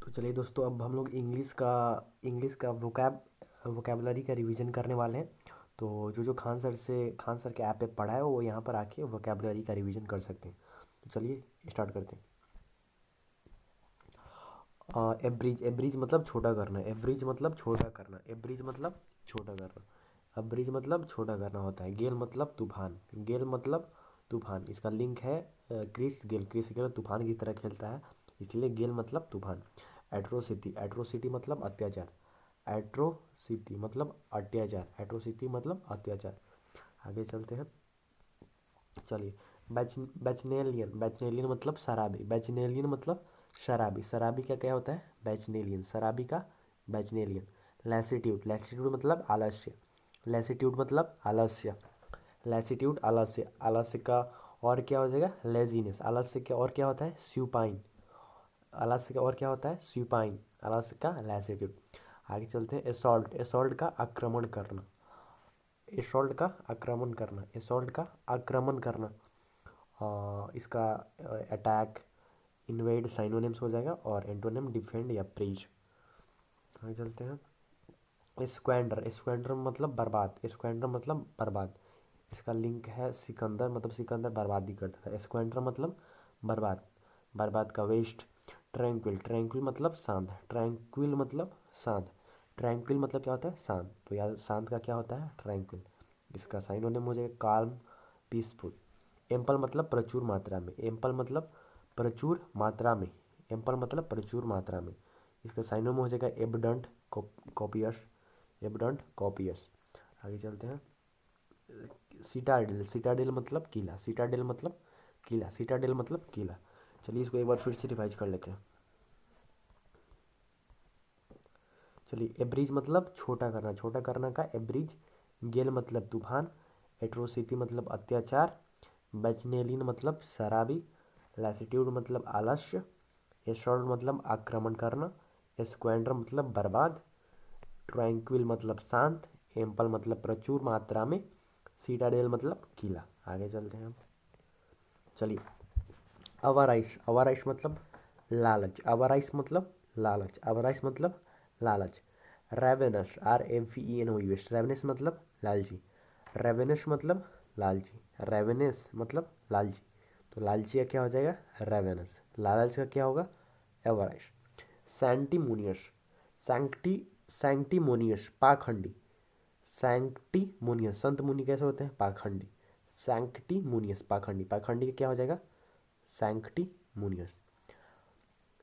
तो चलिए दोस्तों, अब हम लोग इंग्लिश का वोकेबलरी का रिवीजन करने वाले हैं। तो जो जो खान सर के ऐप पे पढ़ा है वो यहाँ पर आके वोकेबलरी का रिवीजन कर सकते हैं। तो चलिए स्टार्ट करते हैं। एब्रिज एब्रिज मतलब छोटा करना, एवरेज मतलब छोटा करना, एब्रिज मतलब छोटा करना, अब्रिज मतलब छोटा करना होता है। गेल मतलब तूफान, गेल मतलब तूफान। इसका लिंक है क्रिस गेल तूफान की तरह खेलता है, इसलिए गेल मतलब तूफान। एट्रोसिटी, एट्रोसिटी मतलब अत्याचार, एट्रोसिटी मतलब अत्याचार, एट्रोसिटी मतलब अत्याचार। आगे चलते हैं। चलिए, बैचनेलियन, बैचनेलियन मतलब शराबी, बैचनेलियन मतलब शराबी, शराबी का क्या होता है? बैचनेलियन, शराबी का बैचनेलियन। लैसिट्यूड, लैसिट्यूड मतलब आलस्य, लैसिट्यूड मतलब आलस्य, लैसिट्यूड आलस्य, आलस्य का और क्या हो जाएगा? लेजीनेस, आलस्य का और क्या होता है? स्यूपाइन, आलस्य का और क्या होता है? स्यूपाइन, आलस्य का लैसिट्यूड। आगे चलते हैं। एसॉल्ट, एसॉल्ट का आक्रमण करना, एसॉल्ट का आक्रमण करना, एसॉल्ट का आक्रमण करना। इसका अटैक, इन्वेड साइनोनिम्स हो जाएगा, और एंटोनिम डिफेंड या प्रीच। आगे चलते हैं। स्क्वैंडर, स्क्वैंडर मतलब बर्बाद, स्क्वैंडर मतलब बर्बाद। इसका लिंक है सिकंदर, मतलब सिकंदर बर्बादी करता था। स्क्वैंडर मतलब बर्बाद, बर्बाद का वेस्ट। ट्रैंक्विल, ट्रैंक्विल मतलब शांत, ट्रैंक्विल मतलब शांत, ट्रैंक्विल मतलब क्या होता है? शांत। तो यार शांत का क्या होता है? ट्रैंक्विल। इसका साइनोनिम हो जाएगा काल्म, पीसफुल। एम्पल मतलब प्रचुर मात्रा में, एम्पल मतलब प्रचुर मात्रा में, एम्पल मतलब प्रचुर मात्रा में। इसका साइनोनिम हो जाएगा एबडंट, कॉपियस, एबडंट कॉपियस। आगे चलते हैं। सिटाडेल, सिटाडेल मतलब किला, सिटाडेल मतलब किला, सिटाडेल मतलब किला। चलिए इसको एक बार फिर से रिवाइज कर लेते हैं। चलिए, एब्रिज मतलब छोटा करना, छोटा करना का एब्रिज। गेल मतलब तूफान, एट्रोसिटी मतलब अत्याचार, बैचनेलिन मतलब शराबी, लैसिट्यूड मतलब आलस्य, एसॉल्ट मतलब आक्रमण करना, स्क्वैंडर मतलब बर्बाद, ट्रैंक्विल मतलब शांत, एम्पल मतलब प्रचुर मात्रा में, सीटाडेल मतलब किला। आगे चलते हैं। चलिए, अवाराइश, अवाराइश मतलब लालच, अवाराइश मतलब लालच, अवाराइश मतलब लालच। रेवेनस, RAVENOUS, रेवेनस मतलब लालची, रेवेनस मतलब लालची, रेवेनस मतलब लालची। तो लालची का क्या हो जाएगा? रेवेनस। लालच का क्या होगा? एवराइश। सैंटिमोनियस, सैंक्टी सैंक्टिमोनियस पाखंडी, सैंक्टिमोनियस, संत मुनि कैसे होते हैं? पाखंडी। सैंक्टिमोनियस पाखंडी, पाखंडी का क्या हो जाएगा? सैंक्टिमोनियस।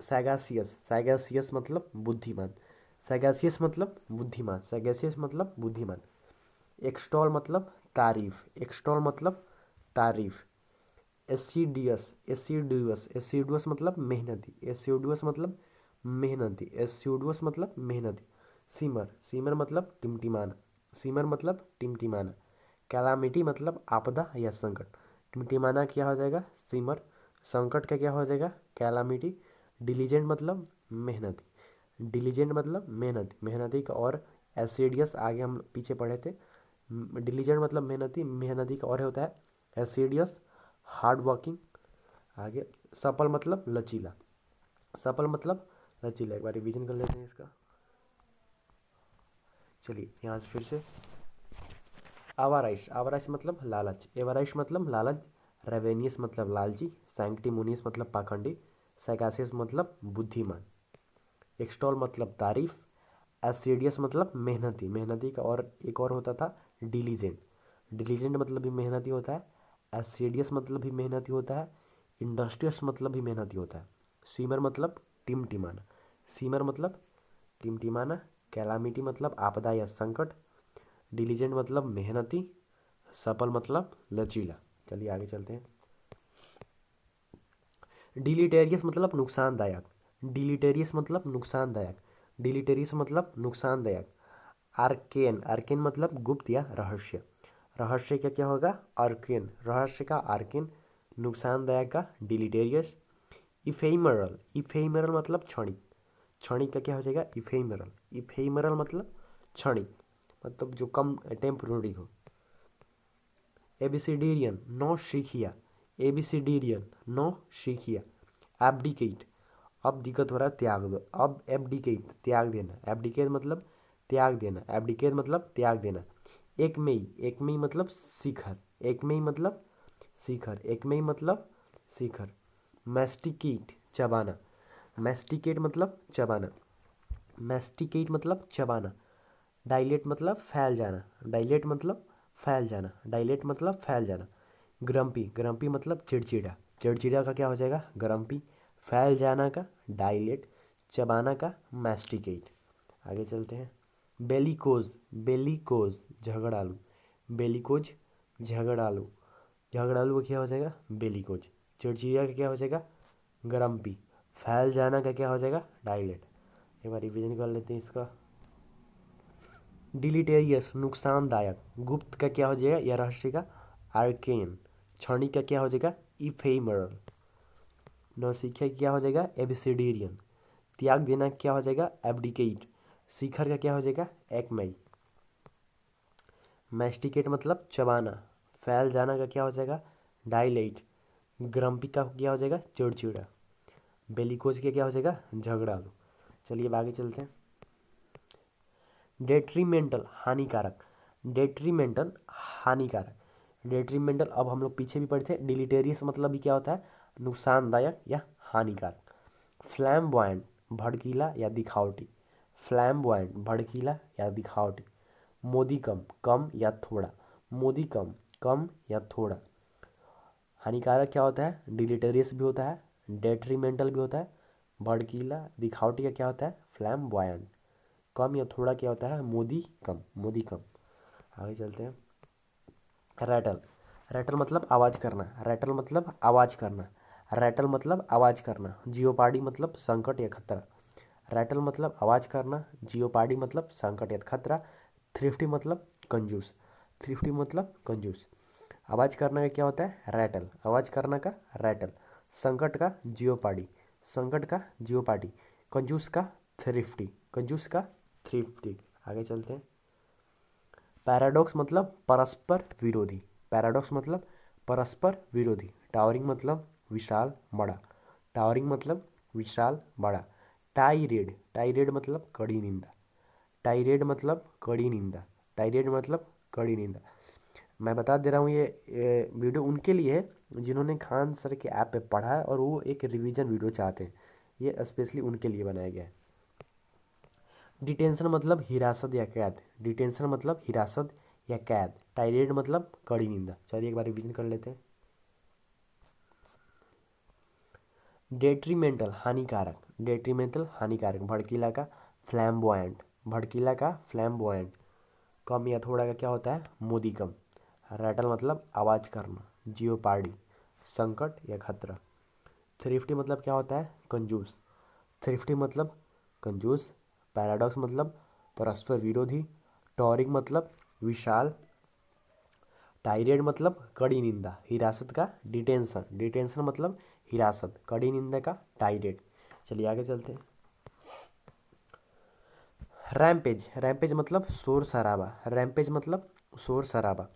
सैगासियस, सैगासियस मतलब बुद्धिमान, सैगासियस मतलब बुद्धिमान, सैगासियस मतलब बुद्धिमान। एक्सटॉल मतलब तारीफ, एक्सटॉल मतलब तारीफ। एसिडियस, एसिडुअस, एसिडुअस मतलब मेहनती, एसिडुअस मतलब मेहनती, एसिडुअस मतलब मेहनती। सिमर, सिमर मतलब टिमटिमाना, सिमर मतलब टिमटिमाना। कैलामिटी मतलब आपदा या संकट, टिमटिमाना क्या हो जाएगा? सिमर। संकट का क्या हो जाएगा? कैलामिटी। डिलीजेंट मतलब मेहनती, डिलीजेंट मतलब मेहनती, मेहनती का और एसिडियस आगे हम पीछे पढ़े थे। डिलीजेंट मतलब मेहनती, मेहनती का और होता है एसिडियस, हार्ड वर्किंग। आगे, सफल मतलब लचीला, सफल मतलब लचीला। एक बार रिवीजन कर लेते हैं इसका। चलिए यहाँ से फिर से। आवाराइश, आवाराइश मतलब लालच, एवराइश मतलब लालच, रेवेनियस मतलब लालची, सैंक्टिमोनियस मतलब पाखंडी, सैकासियस मतलब बुद्धिमान, एक्सटॉल मतलब तारीफ, एसिडियस मतलब मेहनती, मेहनती का और एक और होता था डिलीजेंट, डिलीजेंट मतलब भी मेहनती होता है, एसिडियस मतलब भी मेहनती होता है, इंडस्ट्रियस मतलब भी मेहनती होता है। सीमर मतलब टिमटिमाना, सीमर मतलब टिमटिमाना। कैलामिटी मतलब आपदा या संकट, डिलीजेंट मतलब मेहनती, सफल मतलब लचीला। चलिए आगे चलते हैं। डिलीटेरियस मतलब नुकसानदायक, डिलीटेरियस मतलब नुकसानदायक, डिलीटेरियस मतलब नुकसानदायक। आर्केन, आर्केन मतलब गुप्त या रहस्य, रहस्य का क्या होगा? आर्केन, रहस्य का आर्केन। नुकसानदायक का डिलीटेरियस। इफेमरल, इफेमरल मतलब क्षणिक, क्षणिक का क्या हो जाएगा? इफेमरल, इफेमरल मतलब क्षणिक, मतलब जो कम टेम्पोररी हो। एबिसिडेरियन, नौ शिखिया, एबिसिडेरियन नौ शिखिया। एब्डिकेट, अब दिक्कत हो रहा है त्याग दो। अब एबडिकेट त्याग देना, एबडिकेट मतलब त्याग देना, एबडिकेट मतलब त्याग देना। एक मई, एक मई मतलब शिखर, एक मई मतलब शिखर, एक मई मतलब शिखर। मैस्टिकेट चबाना, मैस्टिकेट मतलब चबाना, मैस्टिकेट मतलब चबाना। डायलेट मतलब फैल जाना, डायलेट मतलब फैल जाना, डायलेट मतलब फैल जाना। ग्रम्पी, ग्रम्पी मतलब चिड़चिड़ा, चिड़चिड़ा का क्या हो जाएगा ग्रम्पी। फैल जाना का डायलेट, चबाना का मैस्टिकेट। आगे चलते हैं। बेलिकोज, बेलिकोज झगड़ालू, बेलिकोज झगड़ालू, झगड़ालू का क्या हो जाएगा बेलिकोज। चिड़चिड़ा का क्या हो जाएगा ग्रम्पी। फैल जाना का क्या हो जाएगा डायलेट। एक बार रिविजन कर लेते हैं इसका। डिलीटेरियस नुकसानदायक, गुप्त का क्या हो जाएगा या रहस्य का आर्केन। क्षणिक का क्या हो जाएगा इफेमरल। नौसिखिया क्या हो जाएगा एबिसिडेरियन। त्याग देना क्या हो जाएगा एब्डिकेट। शिखर का क्या हो जाएगा एक्मई। मैस्टिकेट मतलब चबाना। फैल जाना का क्या हो जाएगा डायलेट। ग्रम्पी का क्या हो जाएगा चिड़चिड़ा। बेलिकोज का क्या हो जाएगा झगड़ालू। चलिए अब आगे चलते हैं। डेट्रीमेंटल हानिकारक, डेट्रीमेंटल हानिकारक, डेट्रीमेंटल अब हम लोग पीछे भी पढ़े थे। डिलीटेरियस मतलब भी क्या होता है नुकसानदायक या हानिकारक। फ्लैम्बॉयंट भड़कीला या दिखावटी, फ्लैम्बॉयंट भड़कीला या दिखावटी। मोदीकम कम या थोड़ा, मोदीकम कम या थोड़ा। हानिकारक क्या होता है डिलीटेरियस भी होता है, डेट्रीमेंटल भी होता है, भड़कीला दिखावटी का क्या होता है फ्लैम्बॉयंट। कम या थोड़ा क्या होता है मोदी कम, मोदी कम। आगे चलते हैं। रैटल, रैटल मतलब आवाज़ करना, रैटल मतलब आवाज़ करना, रैटल मतलब आवाज़ करना। जियोपाडी मतलब संकट या खतरा, रैटल मतलब आवाज़ करना, जियोपाडी मतलब संकट या खतरा। थ्रिफ्टी मतलब कंजूस, थ्रिफ्टी मतलब कंजूस। आवाज़ करना का क्या होता है रैटल, आवाज़ करना का रैटल। संकट का जियोपाडी, संकट का जियोपाडी। कंजूस का थ्रिफ्टी, कंजूस का थ्रिफ्टी। आगे चलते हैं। पैराडॉक्स मतलब परस्पर विरोधी, पैराडॉक्स मतलब परस्पर विरोधी। टावरिंग मतलब विशाल बड़ा, टावरिंग मतलब विशाल बड़ा। टाइरेड, टाइरेड मतलब कड़ी निंदा, टाइरेड मतलब कड़ी निंदा, टाइरेड मतलब कड़ी निंदा। मैं बता दे रहा हूँ ये वीडियो उनके लिए है जिन्होंने खान सर के ऐप पे पढ़ा है और वो एक रिवीजन वीडियो चाहते हैं। ये स्पेशली उनके लिए बनाया गया है। डिटेंशन मतलब हिरासत या कैद, डिटेंशन मतलब हिरासत या कैद। टायरेड मतलब कड़ी निंदा। चलिए एक बार रिवीजन कर लेते हैं। डेट्रीमेंटल हानिकारक, डेट्रीमेंटल हानिकारक। भड़कीला का फ्लैम्बॉयंट, भड़कीला का फ्लैम्बॉयंट। कम या थोड़ा का क्या होता है मोदीकम। रैटल मतलब आवाज़ करना, जियोपार्डी संकट या खतरा। थ्रिफ्टी मतलब क्या होता है कंजूस, थ्रिफ्टी मतलब कंजूस। पैराडॉक्स मतलब परस्पर विरोधी। टॉरिंग मतलब विशाल। टायरेड मतलब कड़ी निंदा, हिरासत का डिटेंशन, डिटेंशन मतलब हिरासत, कड़ी निंदा का टायरेड। चलिए आगे चलते हैं। रैम्पेज, रैम्पेज मतलब शोर शराबा, रैम्पेज मतलब शोर शराबा।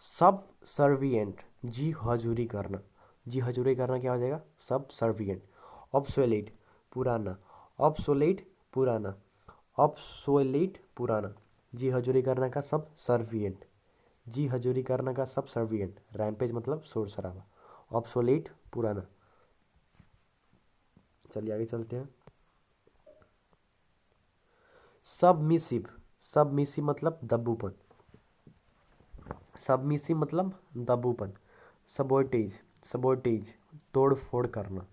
सब सर्विएंट जी हजूरी करना, जी हजूरी करना क्या हो जाएगा सब सर्विएंट। ऑब्सोलेट पुराना, ऑब्सोलेट पुराना, ऑब्सोलेट पुराना। जी हजूरी करना का सब सर्विएंट, जी हजूरी करना का सब सर्विएंट। रैम्पेज मतलब शोर शराबा, ऑब्सोलेट पुराना। चलिए आगे चलते हैं। सबमिसिव, सबमिसिव मतलब दब्बूपन, सबमिसिव मतलब दब्बूपन। सबोर्टेज, सबोर्टेज तोड़ फोड़ करना,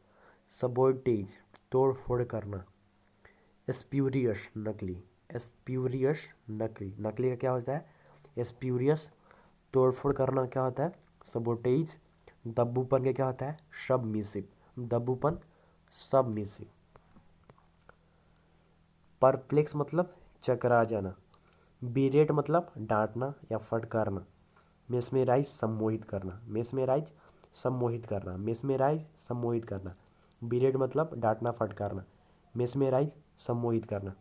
सबोर्टेज तोड़ फोड़ करना। स्प्यूरियस नकली, स्प्यूरियस नकली, नकली का क्या होता है स्प्यूरियस। तोड़ फोड़ करना क्या होता है सबोर्टेज। दब्बूपन का क्या होता है सबमिसिव, दब्बूपन सबमिसिव। परप्लेक्स मतलब चकरा जाना। बीरेट मतलब डांटना या फटकारना। मेस्मेराइज सम्मोहित करना, मेस्मेराइज सम्मोहित करना, मेस्मेराइज सम्मोहित करना। बीरेट मतलब डांटना फटकारना, मेस्मेराइज सम्मोहित करना।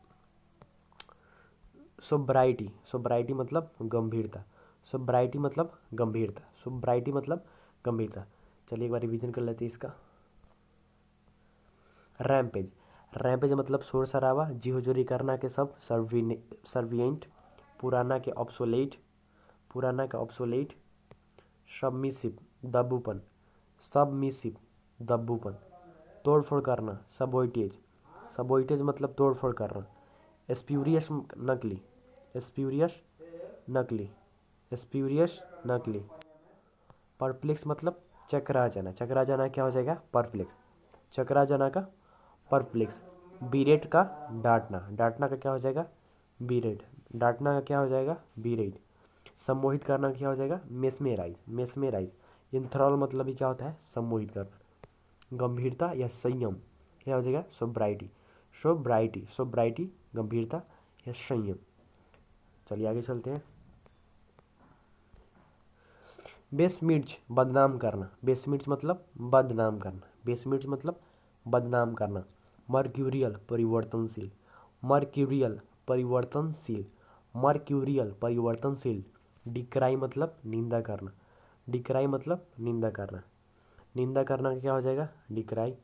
सोब्राइटी, सोब्राइटी मतलब गंभीरता, सोब्राइटी मतलब गंभीरता, सोब्राइटी मतलब गंभीरता। चलिए एक बार रिवीजन कर लेते हैं इसका। रैम्पेज, रैम्पेज मतलब शोर शराबा, जीहोजोरी करना के सब, सर्विएंट, पुराना के ऑब्सोलेट, पुराना का ऑब्सोलेट, सबमिसिव दब्बूपन, सबमिसिव दब्बूपन, तोड़फोड़ करना, सबोइटेज, सबोइटेज मतलब तोड़फोड़ करना, स्प्यूरियस नकली, स्प्यूरियस नकली, स्प्यूरियस नकली, परप्लेक्स मतलब चकरा जाना, चकरा जाना क्या हो जाएगा, परप्लेक्स, चकरा जाना का परप्लेक्स, बीरेट का डांटना, डांटना का क्या हो जाएगा, बीरेट, डांटना का क्या हो जाएगा, बीरेट, सम्मोहित करना क्या हो जाएगा, मेस्मेराइज, मेस्मेराइज, इंथ्रॉल मतलब ही क्या होता है, सम्मोहित करना, गंभीरता या संयम क्या हो जाएगा, सोब्राइटी, सोब्राइटी, सोब्राइटी गंभीरता या संयम। चलिए आगे चलते हैं। बेसमिर्च बदनाम करना, बेसमिर्च मतलब बदनाम करना, बेसमिर्च मतलब बदनाम करना, मर्क्यूरियल परिवर्तनशील, मर्क्यूरियल परिवर्तनशील, मर्क्यूरियल परिवर्तनशील, डिक्राई मतलब निंदा करना, डिक्राई मतलब निंदा करना, निंदा करना क्या हो जाएगा, डिक्राई,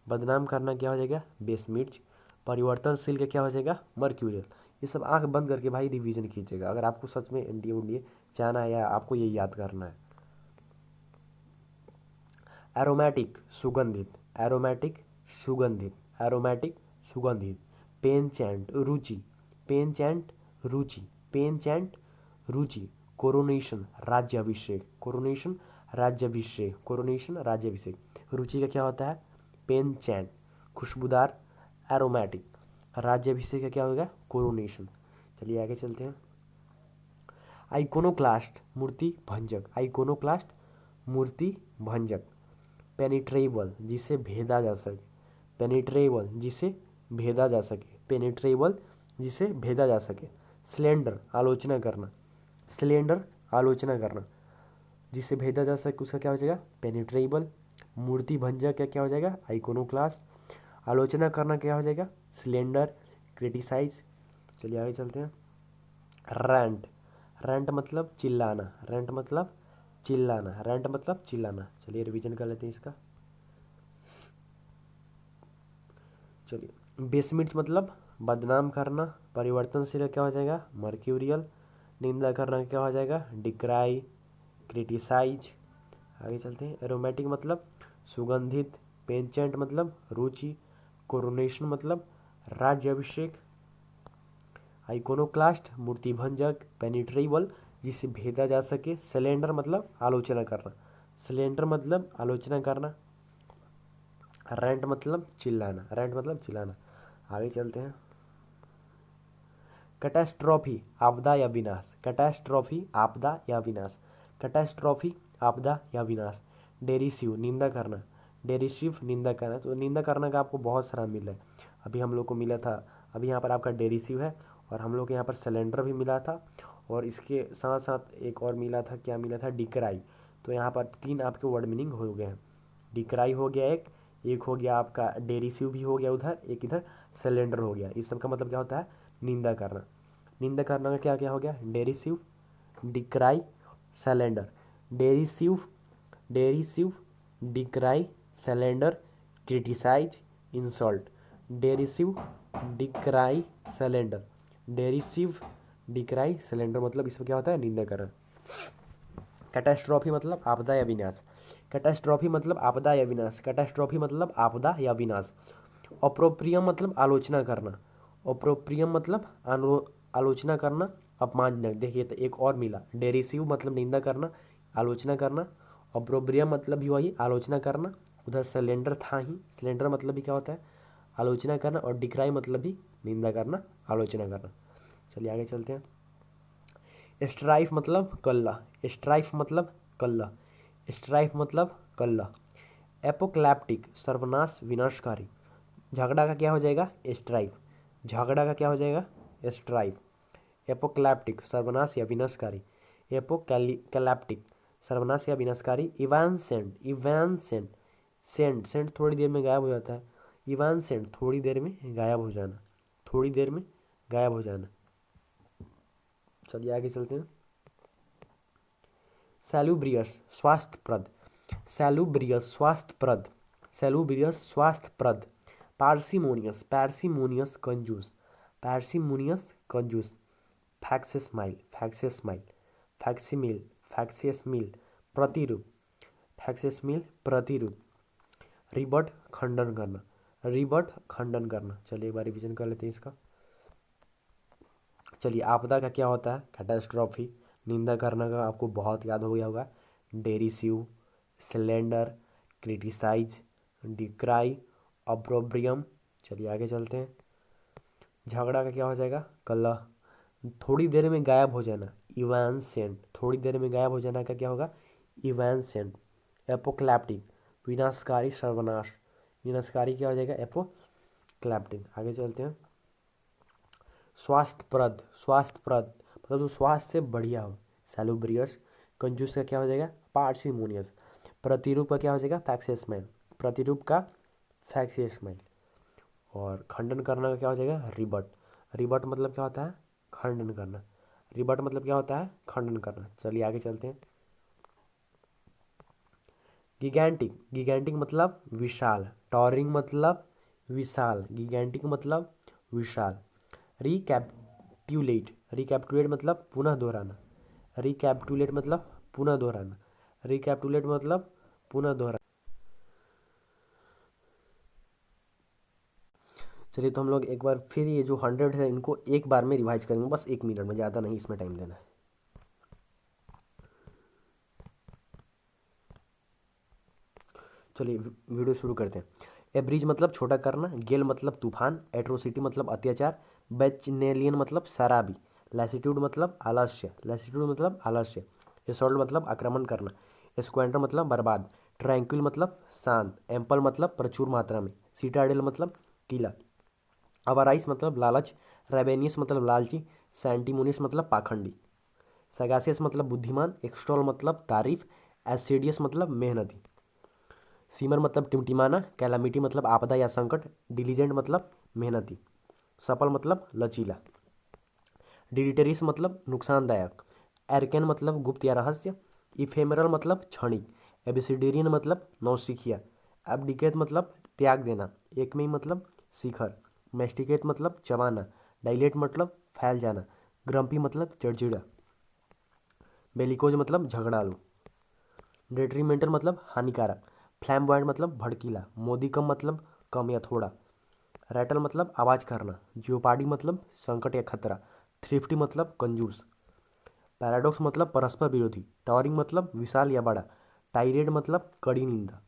बदनाम करना क्या हो जाएगा, बेसमिर्च, परिवर्तनशील का क्या हो जाएगा, मर्क्यूरियल। ये सब आंख बंद करके भाई रिवीजन कीजिएगा अगर आपको सच में एनडीए उनडीए जाना है या आपको ये याद करना है। एरोमेटिक सुगंधित, एरोमेटिक सुगंधित, एरोमेटिक सुगंधित, पेनचैंट रुचि, पेनचैंट रुचि, पेनचैंट रुचि, कोरोनेशन राज्याभिषेक, कोरोनेशन राज्याभिषेक, कोरोनेशन राज्याभिषेक, रुचि का क्या होता है, पेनचैंट, खुशबूदार, एरोमेटिक, राज्याभिषेक का क्या होगा, कोरोनेशन। चलिए आगे चलते हैं। आइकोनोक्लास्ट मूर्ति भंजक, आइकोनोक्लास्ट मूर्ति भंजक, पेनिट्रेबल जिसे भेदा जा सके, पेनिट्रेबल जिसे भेदा जा सके, पेनिट्रेबल जिसे भेदा जा सके, स्लेंडर आलोचना करना, स्लेंडर आलोचना करना, जिसे भेदा जा सके उसका क्या हो जाएगा, पेनिट्रेबल, मूर्ति भंजक का क्या हो जाएगा, आइकोनोक्लास्ट, आलोचना करना क्या हो जाएगा, स्लेंडर, क्रिटिसाइज। चलिए आगे चलते हैं। रैंट, रैंट मतलब चिल्लाना, रैंट मतलब चिल्लाना, रैंट मतलब चिल्लाना। चलिए रिवीजन कर लेते हैं इसका। चलिए बेसमिर्च मतलब बदनाम करना, परिवर्तनशील क्या हो जाएगा, मर्क्यूरियल, निंदा करना क्या हो जाएगा, डिक्राई, क्रिटिसाइज। आगे चलते हैं। एरोमेटिक मतलब सुगंधित, पेंचेंट मतलब रुचि, कोरोनेशन मतलब राज्याभिषेक, आइकोनोक्लास्ट मूर्ति भंजक, पेनिट्रेबल जिसे भेदा जा सके, सिलेंडर मतलब आलोचना करना, सिलेंडर मतलब आलोचना करना, रेंट मतलब चिल्लाना, रेंट मतलब चिल्लाना। आगे चलते हैं। कैटास्ट्रॉफी आपदा या विनाश, कैटास्ट्रॉफी आपदा या विनाश, कैटास्ट्रॉफी आपदा या विनाश, डेरिसिव निंदा करना, डेरिसिव निंदा करना, तो निंदा करना का आपको बहुत सारा मिला है, अभी हम लोग को मिला था, अभी यहाँ पर आपका डेरिसिव है और हम लोग के यहाँ पर सिलेंडर भी मिला था और इसके साथ साथ एक और मिला था, क्या मिला था, डिक्राई। तो यहाँ पर 3 आपके वर्ड मीनिंग हो गए हैं, डिक्राई हो गया एक हो गया आपका डेरिसिव भी हो गया उधर, एक इधर सिलेंडर हो गया। इस सब का मतलब क्या होता है, निंदा करना, निंदा करना का क्या क्या हो गया, derisive, decry, slander, derisive, derisive, decry, slander, criticise, insult, derisive, decry, slander, derisive, decry, slander मतलब इसमें क्या होता है, निंदा करना। कैटास्ट्रॉफी मतलब आपदा या विनाश, कैटास्ट्रॉफी मतलब आपदा या विनाश, कैटास्ट्रॉफी मतलब आपदा या विनाश। अप्रोप्रियम मतलब आलोचना करना, अप्रोप्रियम मतलब आलोचना करना, अपमानजनक। देखिए तो एक और मिला, डेरिसिव मतलब निंदा करना, आलोचना करना, अप्रोप्रियम मतलब भी वही आलोचना करना, उधर सिलेंडर था ही, सिलेंडर मतलब भी क्या होता है, आलोचना करना, और डिक्राई मतलब भी निंदा करना, आलोचना करना। चलिए आगे चलते हैं। स्ट्राइफ मतलब कल्ला, स्ट्राइफ मतलब कल्ला, स्ट्राइफ मतलब कल्ला। एपोक्लैप्टिक सर्वनाश विनाशकारी, झगड़ा का क्या हो जाएगा, स्ट्राइफ, झगड़ा का क्या हो जाएगा, स्ट्राइफ। एपोक्लैप्टिक सर्वनाश या विनाशकारी, एपोकैलिप्टिक सर्वनाश या विनाशकारी। इवांसेंट, इवांसेंट, सेंट, सेंट थोड़ी देर में गायब हो जाता है, इवांसेंट थोड़ी देर में गायब हो जाना, थोड़ी देर में गायब हो जाना। चलिए आगे चलते हैं। सैलुब्रियस स्वास्थ्यप्रद, सैलुब्रियस स्वास्थ्यप्रद, सैलुब्रियस स्वास्थ्यप्रद, पार्सिमोनियस, पार्सिमोनियस कंजूस, पार्सिमोनियस कंजूस। फैक्सेस्माइल, फैक्सेस्माइल, फैक्सिमिल, फैक्सेस्मिल, प्रतिरूप, फैक्सेस्मिल प्रतिरूप। रिबट खंडन करना, रिबट खंडन करना। चलिए एक बार रिविजन कर लेते हैं इसका। चलिए आपदा का क्या होता है? कैटास्ट्रॉफी। निंदा करना का आपको बहुत याद हो गया होगा, डेरिसिव, स्लेंडर, क्रिटिसाइज, डिक्राई, अप्रोब्रियम। चलिए आगे चलते हैं। झगड़ा का क्या हो जाएगा? कलह। थोड़ी देर में गायब हो जाना, इवांसेंट, थोड़ी देर में गायब हो जाना का क्या होगा? इवांसेंट। एपोक्लैप्टिक, विनाशकारी, सर्वनाश। विनाशकारी क्या हो जाएगा? एपोक्लैप्टिक। आगे चलते हैं। स्वास्थ्यप्रद, स्वास्थ्यप्रद मतलब जो स्वास्थ्य से बढ़िया हो, सैलुब्रियस। कंजूस का क्या हो जाएगा? पार्सिमोनियस। प्रतिरूप का क्या हो जाएगा? फैक्सेस्माइल, प्रतिरूप का फैक्सेस्माइल। और खंडन करना का क्या हो जाएगा? रिबट। रिबट मतलब क्या होता है? खंडन करना। रिबट मतलब क्या होता है? खंडन करना। चलिए आगे चलते हैं। गिगैंटिक, गिगैंटिक मतलब विशाल। टॉरिंग मतलब विशाल, गिगैंटिक मतलब विशाल। रिकैप्टुलेट, रिकैप्टुलेट मतलब पुनः दोहराना, रिकैप्टुलेट मतलब पुनः दोहराना, रिकैप्टुलेट मतलब पुनः दोहराना। चलिए तो हम लोग एक बार फिर ये जो 100 है इनको एक बार में रिवाइज करेंगे, बस 1 मिनट में, ज़्यादा नहीं इसमें टाइम देना है। चलिए वीडियो शुरू करते हैं। एब्रिज मतलब छोटा करना, गेल मतलब तूफान, एट्रोसिटी मतलब अत्याचार, बैचनेलियन मतलब शराबी, लैसिट्यूड मतलब आलस्य, लैसिट्यूड मतलब आलस्य, एसॉल्ट मतलब आक्रमण करना, स्क्वेंटर मतलब बर्बाद, ट्रैंक्विल मतलब शांत, एम्पल मतलब प्रचुर मात्रा में, सीटाडेल मतलब किला, अवाराइस मतलब लालच, रेवेनियस मतलब लालची, सैंटिमोनियस मतलब पाखंडी, सैगासियस मतलब बुद्धिमान, एक्सटॉल मतलब तारीफ, एसिडियस मतलब मेहनती, सीमर मतलब टिमटिमाना, कैलामिटी मतलब आपदा या संकट, डिलीजेंट मतलब मेहनती, सफल मतलब लचीला, डिडिटरिस मतलब नुकसानदायक, एरकेन मतलब गुप्त या रहस्य, इफेमरल मतलब क्षणिक, एबिसिडेरियन मतलब नौसिखिया, एब्डिकेट मतलब त्याग देना, एकमेई मतलब शिखर, मेस्टिकेट मतलब चबाना, डाइलेट मतलब फैल जाना, ग्रम्पी मतलब चिड़चिड़ा, बेलिकोज मतलब झगड़ालू, डेट्रीमेंटल मतलब हानिकारक, फ्लैम्बॉयंट मतलब भड़कीला, मोदिकम मतलब कम या थोड़ा, रैटल मतलब आवाज़ करना, जियोपाडी मतलब संकट या खतरा, थ्रिफ्टी मतलब कंजूस, पैराडॉक्स मतलब परस्पर विरोधी, टावरिंग मतलब विशाल या बड़ा, टाइरेड मतलब कड़ी निंदा,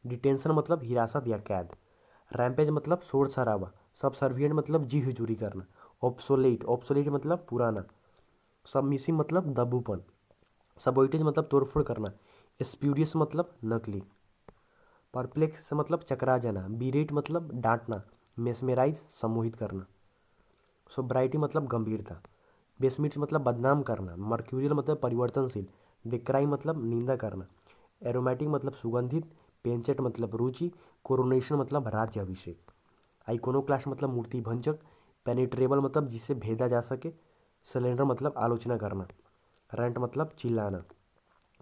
डिटेंशन मतलब हिरासत या कैद, रैम्पेज मतलब शोर शराबा, सबसर्विएंट मतलब जी हुजूरी करना, ऑब्सोलेट, ऑब्सोलेट मतलब पुराना, सबमिसिव मतलब दबूपन, सबोइटेज मतलब तोड़फोड़ करना, स्प्यूरियस मतलब नकली, परप्लेक्स मतलब चकरा जाना, बीरेट मतलब डांटना, मेस्मेराइज सम्मोहित करना, सोब्राइटी मतलब गंभीरता, बेसमिट्स मतलब बदनाम करना, मर्क्यूरियल मतलब परिवर्तनशील, डिक्राई मतलब निंदा करना, एरोमेटिक मतलब सुगंधित, पेंचेट मतलब रुचि, कोरोनेशन मतलब राज्य अभिषेक, आइकोनोक्लास्ट मतलब मूर्ति भंजक, पेनिट्रेबल मतलब जिसे भेदा जा सके, सिलेंडर मतलब आलोचना करना, रेंट मतलब चिल्लाना,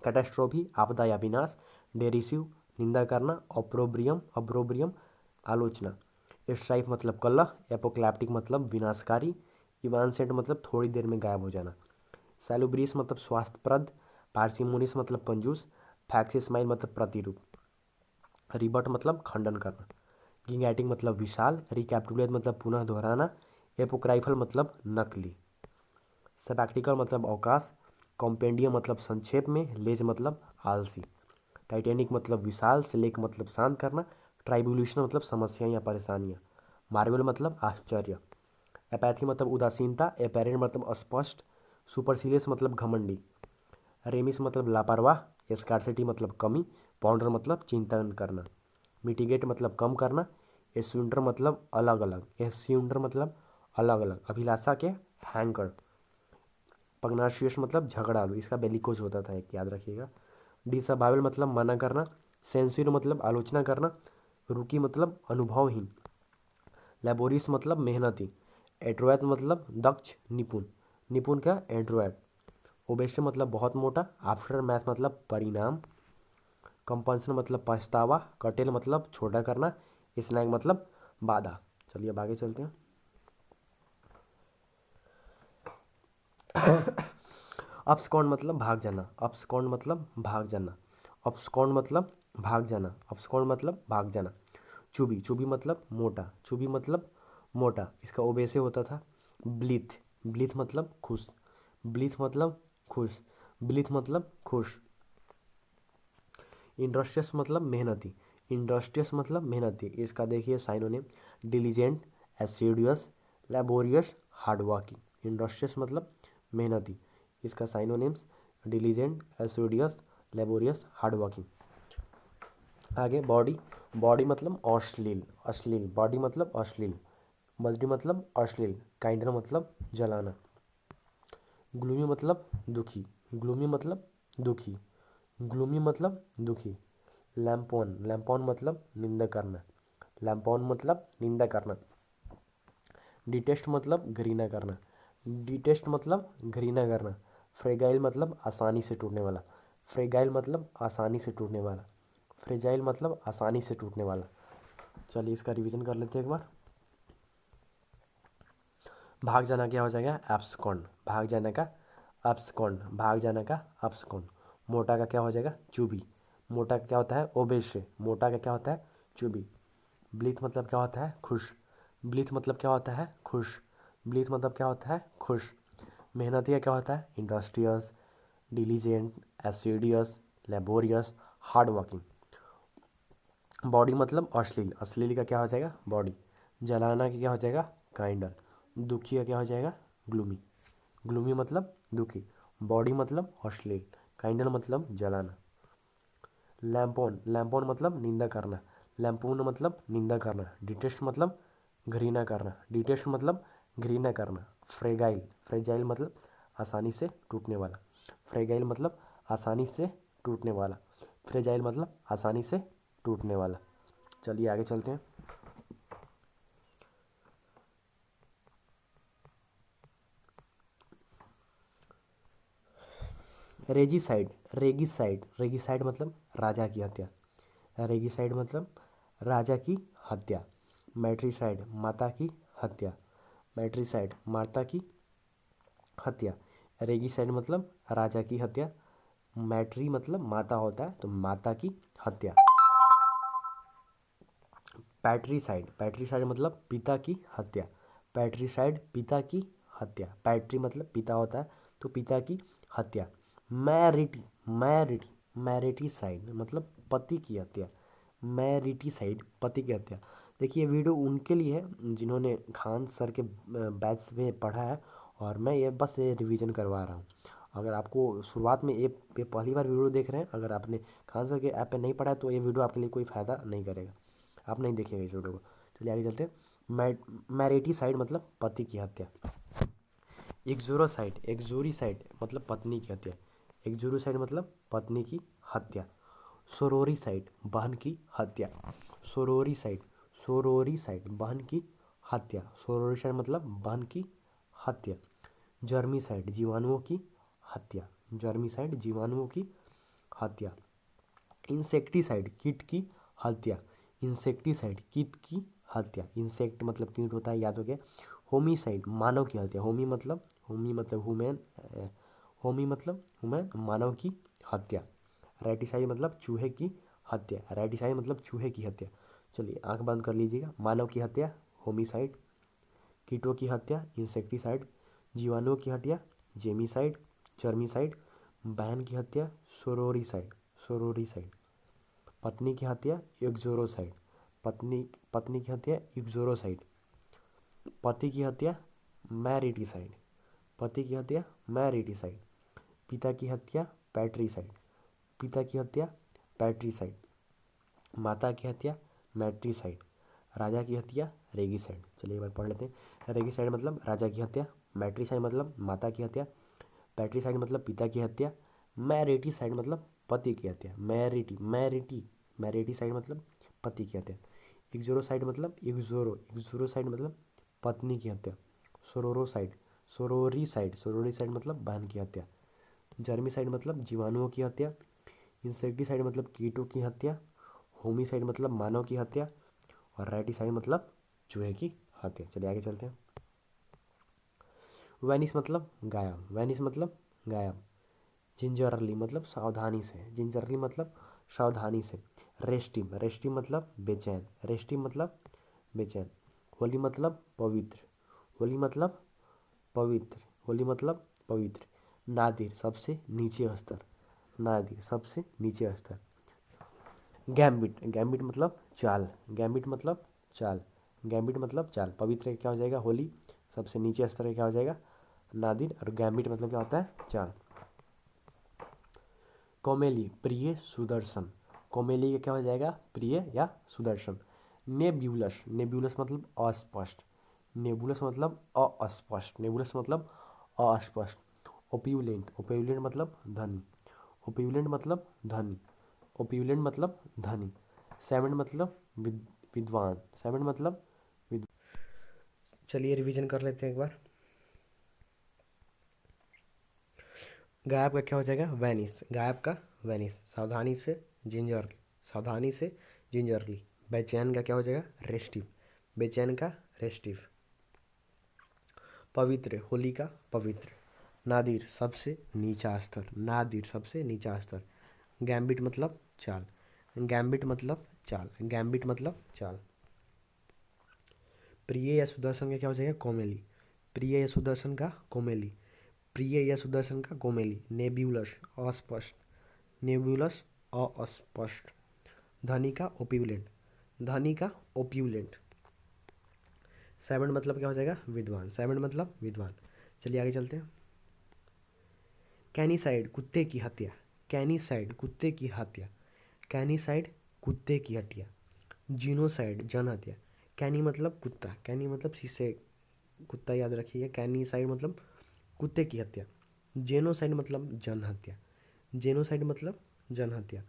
कैटास्ट्रोफी आपदा या विनाश, डेरिसिव निंदा करना, ऑप्रोब्रियम अब्रोब्रियम आलोचना, स्ट्राइफ मतलब कलह, एपोक्लैप्टिक मतलब विनाशकारी, इवांसेंट मतलब थोड़ी देर में गायब हो जाना, सैलुब्रियस मतलब स्वास्थ्यप्रद, पार्सिमोनियस मतलब कंजूस, फैक्सिस्माइल मतलब प्रतिरूप, रिबट मतलब खंडन करना, गिंगैटिक मतलब विशाल, रिकैप्टुलेट मतलब पुनः दोहराना, एपोक्राइफल मतलब नकली, सेबैक्टिकल मतलब अवकाश, कॉम्पेंडियम मतलब संक्षेप में, लेज मतलब आलसी, टाइटेनिक मतलब विशाल, सिलेक मतलब शांत करना, ट्राइब्यूलेशन मतलब समस्याएं या परेशानियां, मार्वल मतलब आश्चर्य, एपैथी मतलब उदासीनता, एपेरेंट मतलब अस्पष्ट, सुपरसीलियस मतलब घमंडी, रेमिस मतलब लापरवाह, स्कार्सिटी मतलब कमी, पॉन्डर मतलब चिंतन करना, मिटिगेट मतलब कम करना, एस्यूंडर मतलब अलग अलग, एस्यूंडर मतलब अलग अलग, अभिलाषा के हैंकर, पग्नाशियस मतलब झगड़ालू, इसका बेलिकोज होता था एक, याद रखिएगा, डिसअबावेल मतलब मना करना, सेंसियर मतलब आलोचना करना, रुकी मतलब अनुभवहीन, लेबोरियस मतलब मेहनती, एड्रोएट मतलब दक्ष निपुण, निपुण का एड्रोएट, ओबेस्ट मतलब बहुत मोटा, आफ्टर मैथ मतलब परिणाम, कंपल्सन मतलब पछतावा, कटेल मतलब छोटा करना, स्नैग मतलब बाधा। चलिए अब आगे चलते हैं। अपस्कॉन मतलब भाग जाना, अपस्कॉन मतलब भाग जाना, अपस्कॉन मतलब भाग जाना, अपस्कॉन मतलब भाग जाना। चुबी, चुबी मतलब मोटा, चुबी मतलब मोटा, इसका ओबे से होता था ब्लीथ, ब्लीथ मतलब खुश, ब्लीथ मतलब खुश, ब्लीथ मतलब खुश। इंडस्ट्रियस मतलब मेहनती, इंडस्ट्रियस मतलब मेहनती, इसका देखिए synonym diligent, assiduous, laborious, hardworking. Industrious मतलब मेहनती, इसका synonyms diligent, assiduous, laborious, hardworking. आगे बॉडी, बॉडी मतलब अश्लील, अश्लील, बॉडी मतलब अश्लील, बॉडी मतलब अश्लील, काइंडर मतलब जलाना। ग्लूमी मतलब दुखी, ग्लूमी मतलब दुखी, ग्लूमी मतलब दुखी। लैम्पोन, लैम्पोन मतलब निंदा करना, लैम्पोन मतलब निंदा करना। डिटेस्ट मतलब घृणा करना, डिटेस्ट मतलब घृणा करना। फ्रेगाइल मतलब आसानी से टूटने वाला, फ्रेगाइल मतलब आसानी से टूटने वाला, फ्रेजाइल मतलब आसानी से टूटने वाला। चलिए इसका रिवीजन कर लेते हैं एक बार। भाग जाना क्या हो जाएगा? एब्सकॉन्ड, भाग जाने का एब्सकॉन्ड, भाग जाने का एब्सकॉन्ड। मोटा का क्या हो जाएगा? चुबी, मोटा का क्या होता है? ओबेशे, मोटा का क्या होता है? चुबी। ब्लीथ मतलब क्या होता है? खुश, ब्लीथ मतलब क्या होता है? खुश, ब्लीथ मतलब क्या होता है? खुश। मेहनती का क्या होता है? Industrious, diligent, assiduous, laborious, hard working. Bawdy मतलब अश्लील, अश्लील का क्या हो जाएगा? बॉडी। जलाना का क्या हो जाएगा? काइंडर। दुखी का क्या हो जाएगा? ग्लूमी, ग्लूमी मतलब दुखी। बॉडी मतलब अश्लील, काइंडर मतलब जलाना। लैम्पोन, लैम्पोन मतलब निंदा करना, लैम्पून मतलब निंदा करना। डिटेस्ट मतलब घृणा करना, डिटेस्ट मतलब घृणा करना। फ्रेगाइल, फ्रेजाइल मतलब आसानी से टूटने वाला, फ्रेगाइल मतलब आसानी से टूटने वाला, फ्रेजाइल मतलब आसानी से टूटने वाला। चलिए आगे चलते हैं। रेजिसाइड, रेगिसाइड, रेगिसाइड मतलब राजा की हत्या, रेगिसाइड मतलब राजा की हत्या। मैट्रिसाइड माता की हत्या, मैट्रिसाइड माता की हत्या। रेगिसाइड मतलब राजा की हत्या, मैट्री मतलब माता होता है तो माता की हत्या। पैट्रीसाइड, पैट्रीसाइड मतलब पिता की हत्या, पैट्रीसाइड पिता की हत्या, पैट्री मतलब पिता होता है तो पिता की हत्या। मैरिटी, मैरिटी, मैरिटीसाइड मतलब पति की हत्या, मैरिटीसाइड पति की हत्या। देखिए वीडियो उनके लिए है जिन्होंने खान सर के बैच में पढ़ा है, और मैं ये बस ये रिवीजन करवा रहा हूँ। अगर आपको शुरुआत में ये पहली बार वीडियो देख रहे हैं, अगर आपने खान सर के ऐप पे नहीं पढ़ा है तो ये वीडियो आपके लिए कोई फ़ायदा नहीं करेगा, आप नहीं देखेंगे इस वीडियो को। चलिए आगे चलते हैं। मैरिटीसाइड मतलब पति की हत्या। एक्सोरोसाइड, एक्सोरीसाइड मतलब पत्नी की हत्या, एक्सोरोसाइड मतलब पत्नी की हत्या। सोरोरीसाइड बहन की हत्या, सोरोरीसाइड, सोरोरीसाइड बहन की हत्या, सोरोरीसाइड मतलब बहन की हत्या। जर्मीसाइड जीवाणुओं की हत्या, जर्मीसाइड जीवाणुओं की हत्या। इंसेक्टिसाइड कीट की हत्या, इंसेक्टिसाइड कीट की हत्या, इंसेक्ट मतलब कीट होता है, याद हो गया। होमिसाइड मानव की हत्या, होमी मतलब हुमैन, होमी मतलब हुमैन, मानव की हत्या। रेटिसाइड मतलब चूहे की हत्या, रेटिसाइड मतलब चूहे की हत्या। चलिए आंख बंद कर लीजिएगा। मानव की हत्या होमिसाइड, कीटों की हत्या इंसेक्टिसाइड, जीवाणुओं की हत्या जेमिसाइड, जर्मिसाइड, बहन की हत्या सोरोरीसाइड, सोरोरीसाइड। पत्नी की हत्या एक्सोरोसाइड, पत्नी पत्नी की हत्या एक्सोरोसाइड। पति की हत्या मैरिटीसाइड, पति की हत्या मैरिटीसाइड। पिता की हत्या पैट्रीसाइड, पिता की हत्या पैट्रीसाइड। माता की हत्या मैट्रीसाइड, राजा की हत्या रेगिसाइड। चलिए एक बार पढ़ लेते हैं। रेगिसाइड मतलब राजा की हत्या, मैट्रीसाइड मतलब माता की हत्या, पैट्रीसाइड मतलब पिता की हत्या, मैरिटीसाइड मतलब पति की हत्या। मैरिटीसाइड मतलब पति की हत्या। एक्सोरोसाइड मतलब एक्सोरोसाइड मतलब पत्नी की हत्या। सोरोरोसाइड, सोरोरीसाइड मतलब बहन की हत्या। जर्मिसाइड मतलब जीवाणुओं की हत्या। इंसेक्टिसाइड मतलब कीटों की हत्या। होमिसाइड मतलब मानव की हत्या। और राइटिसाइड मतलब चूहे की हत्या। चलिए आगे चलते हैं। वैनिस मतलब गायब, वैनिस मतलब गायब। जिंजरली मतलब सावधानी से, जिंजरली मतलब सावधानी से। रेस्टिव, रेस्टिव मतलब बेचैन, रेस्टिव मतलब बेचैन। होली मतलब पवित्र, होली मतलब पवित्र, होली मतलब पवित्र। नादिर सबसे नीचे स्तर, नादिर सबसे नीचे स्तर। गैम्बिट, गैम्बिट मतलब चाल, गैम्बिट मतलब चाल, गैम्बिट मतलब चाल। पवित्र का क्या हो जाएगा होली, सबसे नीचे स्तर का क्या हो जाएगा नादिर, और गैम्बिट मतलब क्या होता है चाल। कोमेली प्रिय सुदर्शन, कोमेली का क्या हो जाएगा प्रिय या सुदर्शन। नेब्यूलस, नेब्यूलस मतलब अस्पष्ट, नेबुलस मतलब अस्पष्ट, नेबुलस मतलब अस्पष्ट। ओप्यूलेंट, ओप्यूलेंट मतलब धनी, ओप्यूलेंट मतलब धनी, ओप्यूलेंट मतलब धनी। सेवन मतलब विद्वान, सेवन मतलब विद्वान। चलिए रिवीजन कर लेते हैं एक बार। गायब का क्या हो जाएगा वैनिस, गायब का वैनिस। सावधानी से जिंजरली, सावधानी से जिंजरली। बेचैन का क्या हो जाएगा रेस्टिव, बेचैन का रेस्टिव। पवित्र होली का पवित्र। नादिर सबसे नीचा स्तर, नादिर सबसे नीचा स्तर। गैम्बिट मतलब चाल, गैम्बिट मतलब चाल, गैम्बिट मतलब चाल। प्रिय या सुदर्शन का क्या हो जाएगा कोमेली, प्रिय या सुदर्शन का कोमेली, प्रिय या सुदर्शन का कोमेली। नेब्यूलस अस्पष्ट, नेब्यूलस अस्पष्ट। धनी का ओप्यूलेंट, धनी का ओप्यूलेंट। सेवन मतलब क्या हो जाएगा विद्वान, सेवन मतलब विद्वान। चलिए आगे चलते हैं। कैनीसाइड कुत्ते की हत्या, कैनीसाइड कुत्ते की हत्या, कैनीसाइड कुत्ते की हत्या। जीनोसाइड जन हत्या। कैनी मतलब कुत्ता, कैनी मतलब शीशे, कुत्ता याद रखिएगा। कैनीसाइड मतलब कुत्ते की हत्या। जेनोसाइड मतलब जन हत्या, जेनोसाइड मतलब जन हत्या।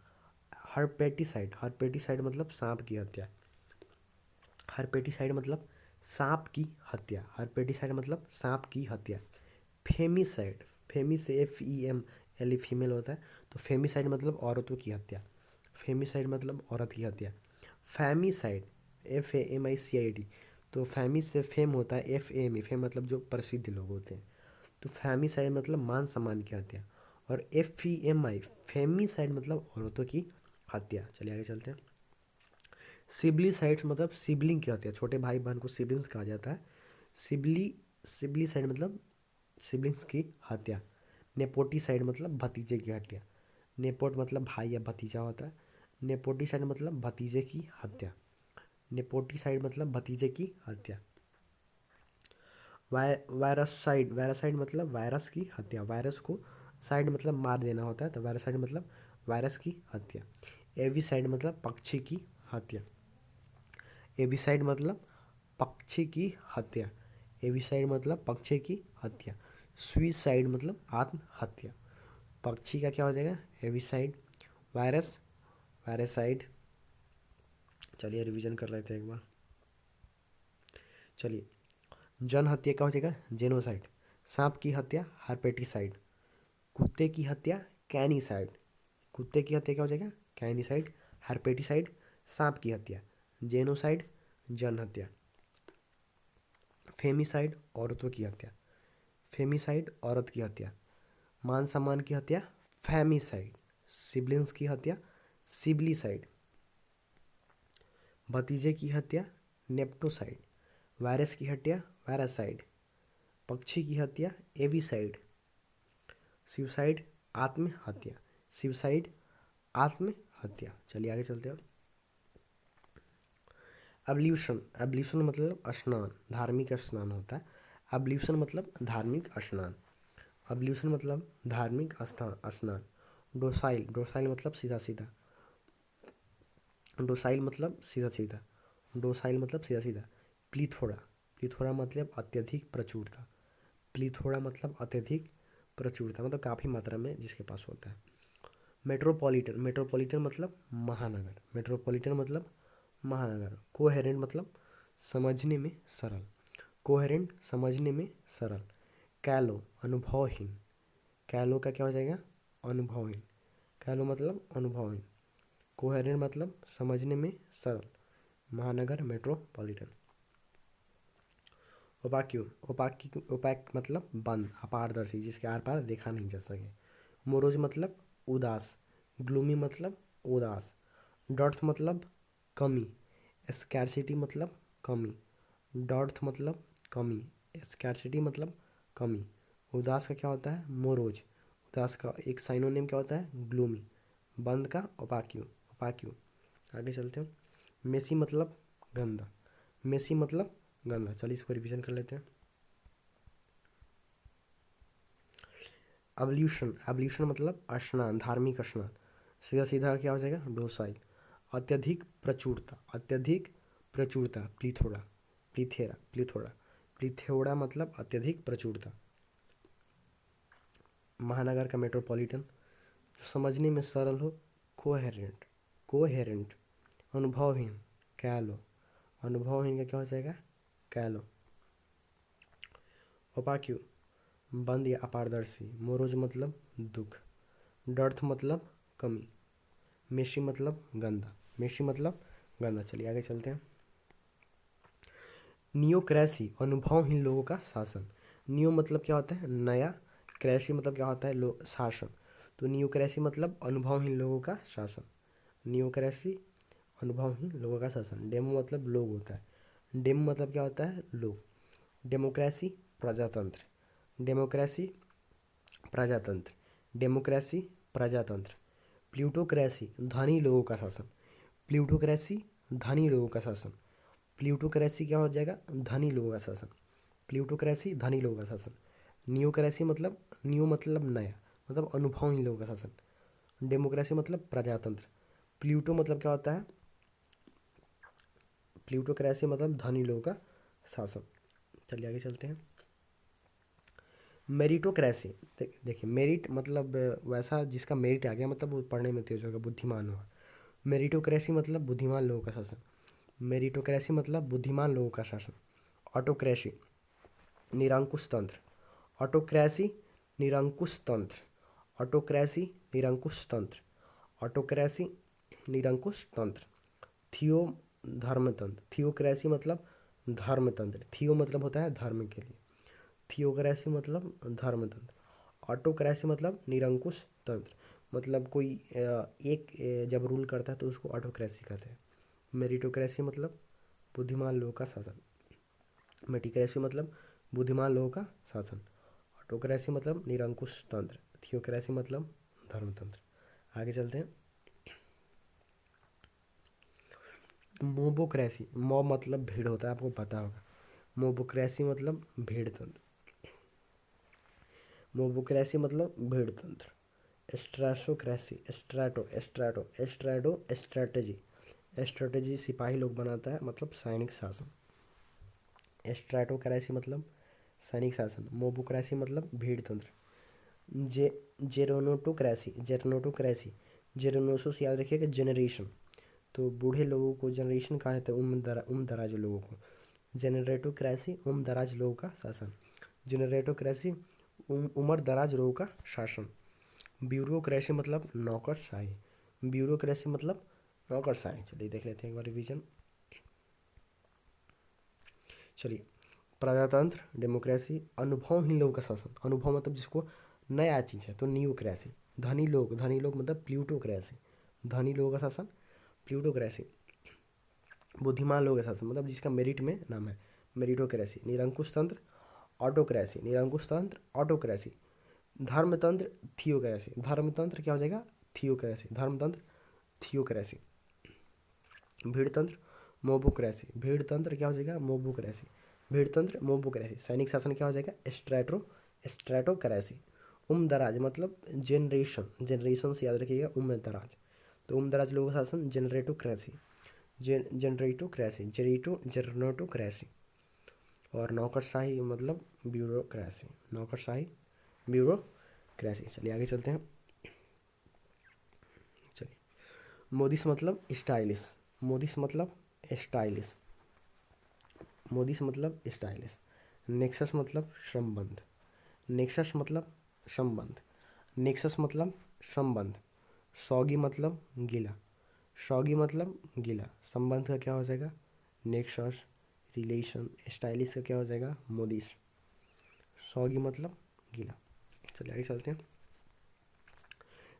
हरपेटिसाइड, हरपेटिसाइड मतलब सांप की हत्या, हरपेटिसाइड मतलब सांप की हत्या, हरपेटिसाइड मतलब सांप की हत्या। फेमिसाइड, फेमी से FEML फीमेल होता है, तो फेमिसाइड मतलब औरतों की हत्या, फेमिसाइड मतलब औरत की हत्या। फैमिसाइड FAMICID, तो फैमी से फेम होता है, FAME फेम मतलब जो प्रसिद्ध लोग होते हैं, तो फैमिसाइड मतलब मान सम्मान की हत्या। और FEMI फेमिसाइड मतलब औरतों की हत्या। चलिए आगे चलते हैं। सिबलिसाइड मतलब सिबलिंग की हत्या, छोटे भाई बहन को सिबलिंग्स कहा जाता है। सिबली, सिबलिसाइड मतलब सिबलिंग्स की हत्या। नेपोटिसाइड मतलब भतीजे की हत्या, नेपोट मतलब भाई या भतीजा होता है, नेपोटिसाइड मतलब भतीजे की हत्या, नेपोटिसाइड मतलब भतीजे की हत्या। वायरसाइड, वायरसाइड मतलब वायरस की हत्या, वायरस को साइड मतलब मार देना होता है, तो वायरसाइड मतलब वायरस की हत्या। एविसाइड मतलब पक्षी की हत्या, एविसाइड मतलब पक्षी की हत्या, एविसाइड मतलब पक्षी की हत्या। सुइसाइड मतलब आत्महत्या। पक्षी का क्या हो जाएगा एविसाइड, वायरस वायरसाइड। चलिए रिवीजन कर लेते हैं एक बार। चलिए जन हत्या क्या हो जाएगा जेनोसाइड, सांप की हत्या हरपेटिसाइड, कुत्ते की हत्या कैनिसाइड, कुत्ते की हत्या क्या हो जाएगा कैनिसाइड, हरपेटिसाइड सांप की हत्या, जेनोसाइड जन हत्या। फेमिसाइड औरतों की हत्या, फेमिसाइड औरत की हत्या। मान सम्मान की हत्या फैमिसाइड, सिबलिंग्स की हत्या सिबलिसाइड, भतीजे की हत्या नेप्टोसाइड, वायरस की हत्या वायरसाइड, पक्षी की हत्या एविसाइड, सुसाइड आत्महत्या, सुसाइड आत्महत्या। चलिए आगे चलते हैं। अब्ल्यूशन, अब्ल्यूशन मतलब स्नान, धार्मिक स्नान होता है। अब्ल्यूशन मतलब धार्मिक स्नान, अब्ल्यूशन मतलब धार्मिक स्नान। डोसाइल, डोसाइल मतलब सीधा सीधा, डोसाइल मतलब सीधा सीधा, डोसाइल मतलब सीधा सीधा। प्लीथोरा, प्लीथोरा मतलब अत्यधिक प्रचुरता, प्लीथोरा मतलब अत्यधिक प्रचुरता मतलब काफ़ी मात्रा में जिसके पास होता है। मेट्रोपॉलिटन, मेट्रोपॉलिटन मतलब महानगर, मेट्रोपॉलिटन मतलब महानगर। कोहेरेंट मतलब समझने में सरल, कोहेरेंट समझने में सरल। कैलो अनुभवहीन, कैलो का क्या हो जाएगा अनुभवहीन, कैलो मतलब अनुभवहीन। कोहेरेंट मतलब समझने में सरल, महानगर मेट्रोपॉलिटन। ओपाक्यू, ओपैक मतलब बंद, अपारदर्शी, जिसके आर पार देखा नहीं जा सके। मोरोज मतलब उदास, ग्लूमी मतलब उदास, डॉट्स मतलब कमी, स्कैरसिटी मतलब कमी, डॉट्स मतलब कमी, स्कैरसिटी मतलब कमी। उदास का क्या होता है? मोरोज। उदास का एक साइनोनिम क्या होता है? ग्लूमी। बंद का ओपाक्यू, ओपाक्यू। आगे चलते हैं। मेसी मतलब गंदा, मेसी मतलब गंदा। चलिए इसको रिवीजन कर लेते हैं। एवल्यूशन, एवल्यूशन मतलब स्नान, धार्मिक स्नान। सीधा सीधा क्या हो जाएगा? डोसाइल। अत्यधिक प्रचुरता, अत्यधिक प्रचुरता, प्लीथोरा, प्लीथेरा, प्लीथोरा, प्लीथोरा मतलब अत्यधिक प्रचुरता। महानगर का मेट्रोपॉलिटन, जो समझने में सरल हो, कोहेरेंट, कोहेरेंट। अनुभवहीन, कैलो, अनुभवहीन का क्या हो जाएगा? कैलो। ओपाक्यू, बंद या अपारदर्शी। मोरोज मतलब दुख, डर्थ मतलब कमी, मेशी मतलब गंदा, मेशी मतलब गंदा। चलिए आगे चलते हैं। नियोक्रेसी, अनुभवहीन लोगों का शासन। नियो मतलब क्या होता है? नया, क्रेसी मतलब क्या होता है? शासन। तो नियोक्रेसी मतलब अनुभवहीन लोगों का शासन, नियोक्रेसी अनुभवहीन लोगों का शासन। डेमो मतलब लोग होता है, डेमो मतलब क्या होता है? लोग। डेमोक्रेसी प्रजातंत्र, डेमोक्रेसी प्रजातंत्र, डेमोक्रेसी प्रजातंत्र। प्लूटोक्रेसी धनी लोगों का शासन, प्लूटोक्रेसी धनी लोगों का शासन। प्लूटोक्रेसी क्या हो जाएगा? धनी लोगों का शासन, प्लूटोक्रेसी धनी लोगों का शासन। नियोक्रेसी मतलब, नियो मतलब नया, मतलब अनुभवहीन लोगों का शासन। डेमोक्रेसी मतलब प्रजातंत्र। प्लूटो मतलब क्या होता है? प्लूटोक्रेसी मतलब धनी लोगों का शासन। चलिए आगे चलते हैं। मेरिटोक्रेसी, देखिए मेरिट मतलब वैसा जिसका मेरिट आ गया, मतलब वो पढ़ने में तेज होगा, बुद्धिमान होगा। मेरिटोक्रेसी मतलब बुद्धिमान लोगों का शासन, मेरिटोक्रेसी मतलब बुद्धिमान लोगों का शासन। ऑटोक्रेसी निरंकुश तंत्र, ऑटोक्रेसी निरंकुश तंत्र, ऑटोक्रेसी निरंकुश तंत्र, ऑटोक्रेसी निरंकुश तंत्र। थियो धर्मतंत्र, थियोक्रेसी मतलब धर्मतंत्र, थियो मतलब होता है धर्म के लिए, थियोक्रेसी मतलब धर्मतंत्र। ऑटोक्रेसी मतलब निरंकुश तंत्र, मतलब कोई एक जब रूल करता है तो उसको ऑटोक्रेसी कहते हैं। मेरिटोक्रेसी मतलब बुद्धिमान लोगों का शासन, मेटिक्रेसी मतलब बुद्धिमान लोगों का शासन। ऑटोक्रेसी मतलब निरंकुश तंत्र, थियोक्रेसी मतलब धर्मतंत्र। आगे चलते हैं। मोबोक्रेसी, मॉब मतलब भीड़ होता है, आपको पता होगा। मोबोक्रेसी मतलब भीड़ तंत्र, मोबोक्रेसी मतलब भीड़ तंत्र। स्ट्राटोक्रेसी, स्ट्राटो, स्ट्राटो, स्ट्राटो, स्ट्रैटेजी, स्ट्रैटेजी सिपाही लोग बनाता है, मतलब सैनिक शासन। स्ट्राटोक्रेसी मतलब सैनिक शासन। मोबोक्रेसी मतलब भीड़ तंत्र। जे जेरोनोटोक्रेसी, जेरोनोटोक्रेसी, जेरोनोसो से याद रखिएगा जनरेशन, तो बूढ़े लोगों को जनरेशन कहा जाता है, उम्र दराज लोगों को। जेनरेटोक्रेसी उम्र दराज लोगों का शासन, जेनरेटोक्रेसी उम्र दराज लोगों का शासन। ब्यूरोक्रेसी मतलब नौकरशाही, ब्यूरोक्रेसी मतलब नौकरशाही। चलिए देख लेते हैं एक बार रिवीजन। चलिए, प्रजातंत्र, डेमोक्रेसी, अनुभवहीन लोगों का शासन, अनुभव मतलब जिसको नया चीज़ है, तो नियोक्रेसी। धनी लोग, धनी लोग मतलब प्लूटोक्रेसी, धनी लोगों का शासन प्लूटोक्रेसी। बुद्धिमान लोगों का शासन मतलब जिसका मेरिट में नाम है, मेरिटोक्रेसी। निरंकुश तंत्र ऑटोक्रेसी, निरंकुश तंत्र ऑटोक्रेसी। धर्मतंत्र थियोक्रेसी, धर्मतंत्र क्या हो जाएगा? थियोक्रेसी, धर्मतंत्र थियोक्रेसी। भीड़तंत्र मोबोक्रेसी, भीड़तंत्र क्या हो जाएगा? मोबोक्रेसी, भीड़तंत्र मोबोक्रेसी। सैनिक शासन क्या हो जाएगा? स्ट्रेटोक्रेसी। उम्र दराज मतलब जनरेशन, जनरेशन से याद रखिएगा उम्र दराज, तो उम्र दराज लोगों का शासन जनरेटोक्रेसी, जनरेटोक्रेसी, जनरेटोक्रेसी। और नौकरशाही मतलब ब्यूरोक्रेसी, नौकरशाही ब्यूरोक्रेसी। चलिए आगे चलते हैं। चलिए, मोदिस मतलब स्टाइलिश, मोदिस मतलब स्टाइलिश, मोदिस मतलब स्टाइलिश। नेक्सस मतलब संबंध, नेक्सस मतलब संबंध, नेक्सस मतलब संबंध। सौगी मतलब गीला, सौगी मतलब गीला। संबंध का क्या हो जाएगा? नेक्सस, रिलेशन, स्टाइलिश का क्या हो जाएगा मोदिश, सॉगी मतलब गीला। चलिए आगे चलते हैं।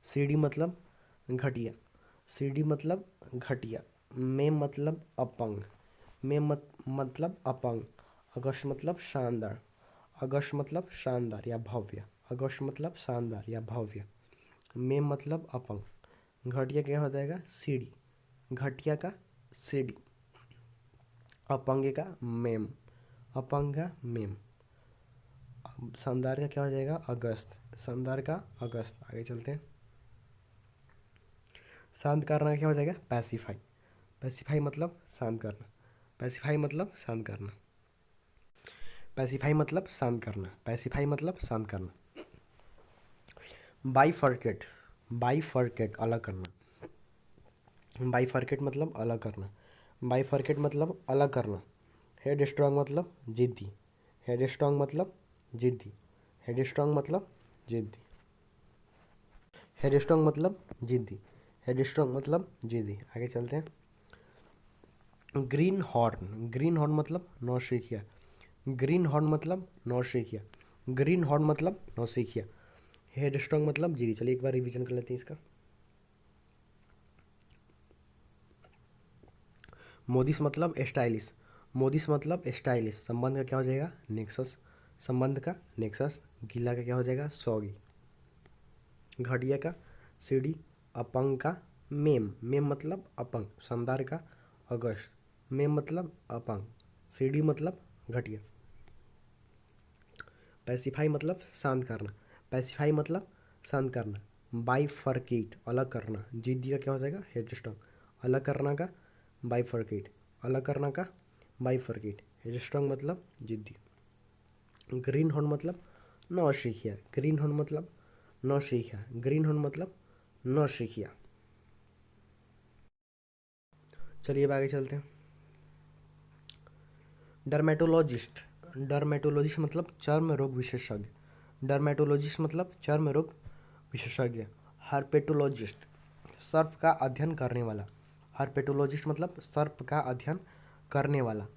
सीडी मतलब घटिया, सीडी मतलब घटिया। में मतलब अपंग, मतलब अपंग। अगस्त मतलब शानदार, अगस्त मतलब शानदार या भव्य, अगस्त मतलब शानदार या भव्य। में मतलब अपंग। घटिया क्या हो जाएगा सीडी, घटिया का सीडी। अपंग का मेम, अपंग का मेम। शानदार का क्या हो जाएगा अगस्त, शानदार का अगस्त। आगे चलते हैं। शांत करना क्या हो जाएगा पैसिफाई, पैसिफाई मतलब शांत करना, पैसिफाई मतलब शांत करना, पैसिफाई मतलब शांत करना, पैसिफाई मतलब शांत करना। बाईफर्केट, बाईफर्केट अलग करना, बाईफर्केट मतलब अलग करना, बाईफर्केट मतलब अलग करना। हेड स्ट्रांग मतलब जिद्दी, हेड स्ट्रांग मतलब जिद्दी, हेड स्ट्रांग मतलब जिद्दी, हेड स्ट्रांग मतलब जिद्दी, हेड स्ट्रांग मतलब जिद्दी। आगे चलते हैं। ग्रीन हॉर्न, ग्रीन हॉर्न मतलब नौसिखिया, ग्रीन हॉर्न मतलब नौसिखिया, ग्रीन हॉर्न मतलब नौसिखिया। हेड स्ट्रांग मतलब जिद्दी। चलिए एक बार रिवीजन कर लेते हैं इसका। मोदिस मतलब स्टाइलिश, मोदिस मतलब स्टाइलिश। संबंध का क्या हो जाएगा नेक्सस, संबंध का नेक्सस। गीला का क्या हो जाएगा सॉगी, घटिया का सीडी। अपंग का मेम, मेम मतलब अपंग। शानदार का अगस्त, मेम मतलब अपंग, सीडी मतलब घटिया। पैसिफाई मतलब शांत करना, पैसिफाई मतलब शांत करना। बाईफर्केट अलग करना, जिद्दी का क्या हो जाएगा हेड स्ट्रांग। अलग करना का बाईफर्केट, अलग करना का बाईफर्केट। हेड स्ट्रांग मतलब जिद्दी। ग्रीन हॉर्न मतलब नौसिखिया, ग्रीन हॉर्न मतलब नौसिखिया, ग्रीन हॉर्न मतलब नौसिखिया। चलिए अब आगे चलते हैं। डर्मेटोलॉजिस्ट, डर्मेटोलॉजिस्ट मतलब चर्म रोग विशेषज्ञ, डर्मेटोलॉजिस्ट मतलब चर्म रोग विशेषज्ञ। हर्पेटोलॉजिस्ट सर्प का अध्ययन करने वाला, हर्पेटोलॉजिस्ट मतलब सर्प का अध्ययन करने वाला।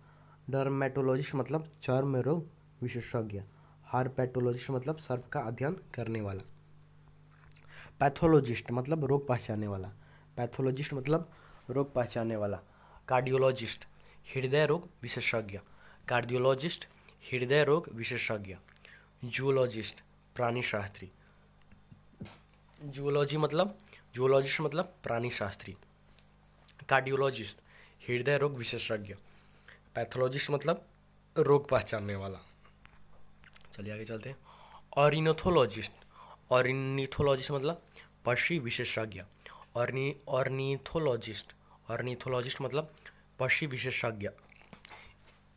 डर्मेटोलॉजिस्ट मतलब चर्म रोग विशेषज्ञ, हर्पेटोलॉजिस्ट मतलब सर्प का अध्ययन करने वाला। पैथोलॉजिस्ट मतलब रोग पहचानने वाला, पैथोलॉजिस्ट मतलब रोग पहचानने वाला। कार्डियोलॉजिस्ट हृदय रोग विशेषज्ञ, कार्डियोलॉजिस्ट हृदय रोग विशेषज्ञ। जूलॉजिस्ट प्राणी शास्त्री, जूलॉजी मतलब जूलॉजिस्ट मतलब प्राणी शास्त्री। कार्डियोलॉजिस्ट हृदय रोग विशेषज्ञ, पैथोलॉजिस्ट मतलब रोग पहचानने वाला। चलिए आगे चलते हैं। ऑर्निथोलॉजिस्ट, ऑर्निथोलॉजिस्ट मतलब पक्षी विशेषज्ञ, ऑर्निथोलॉजिस्ट, ऑर्निथोलॉजिस्ट मतलब पक्षी विशेषज्ञ।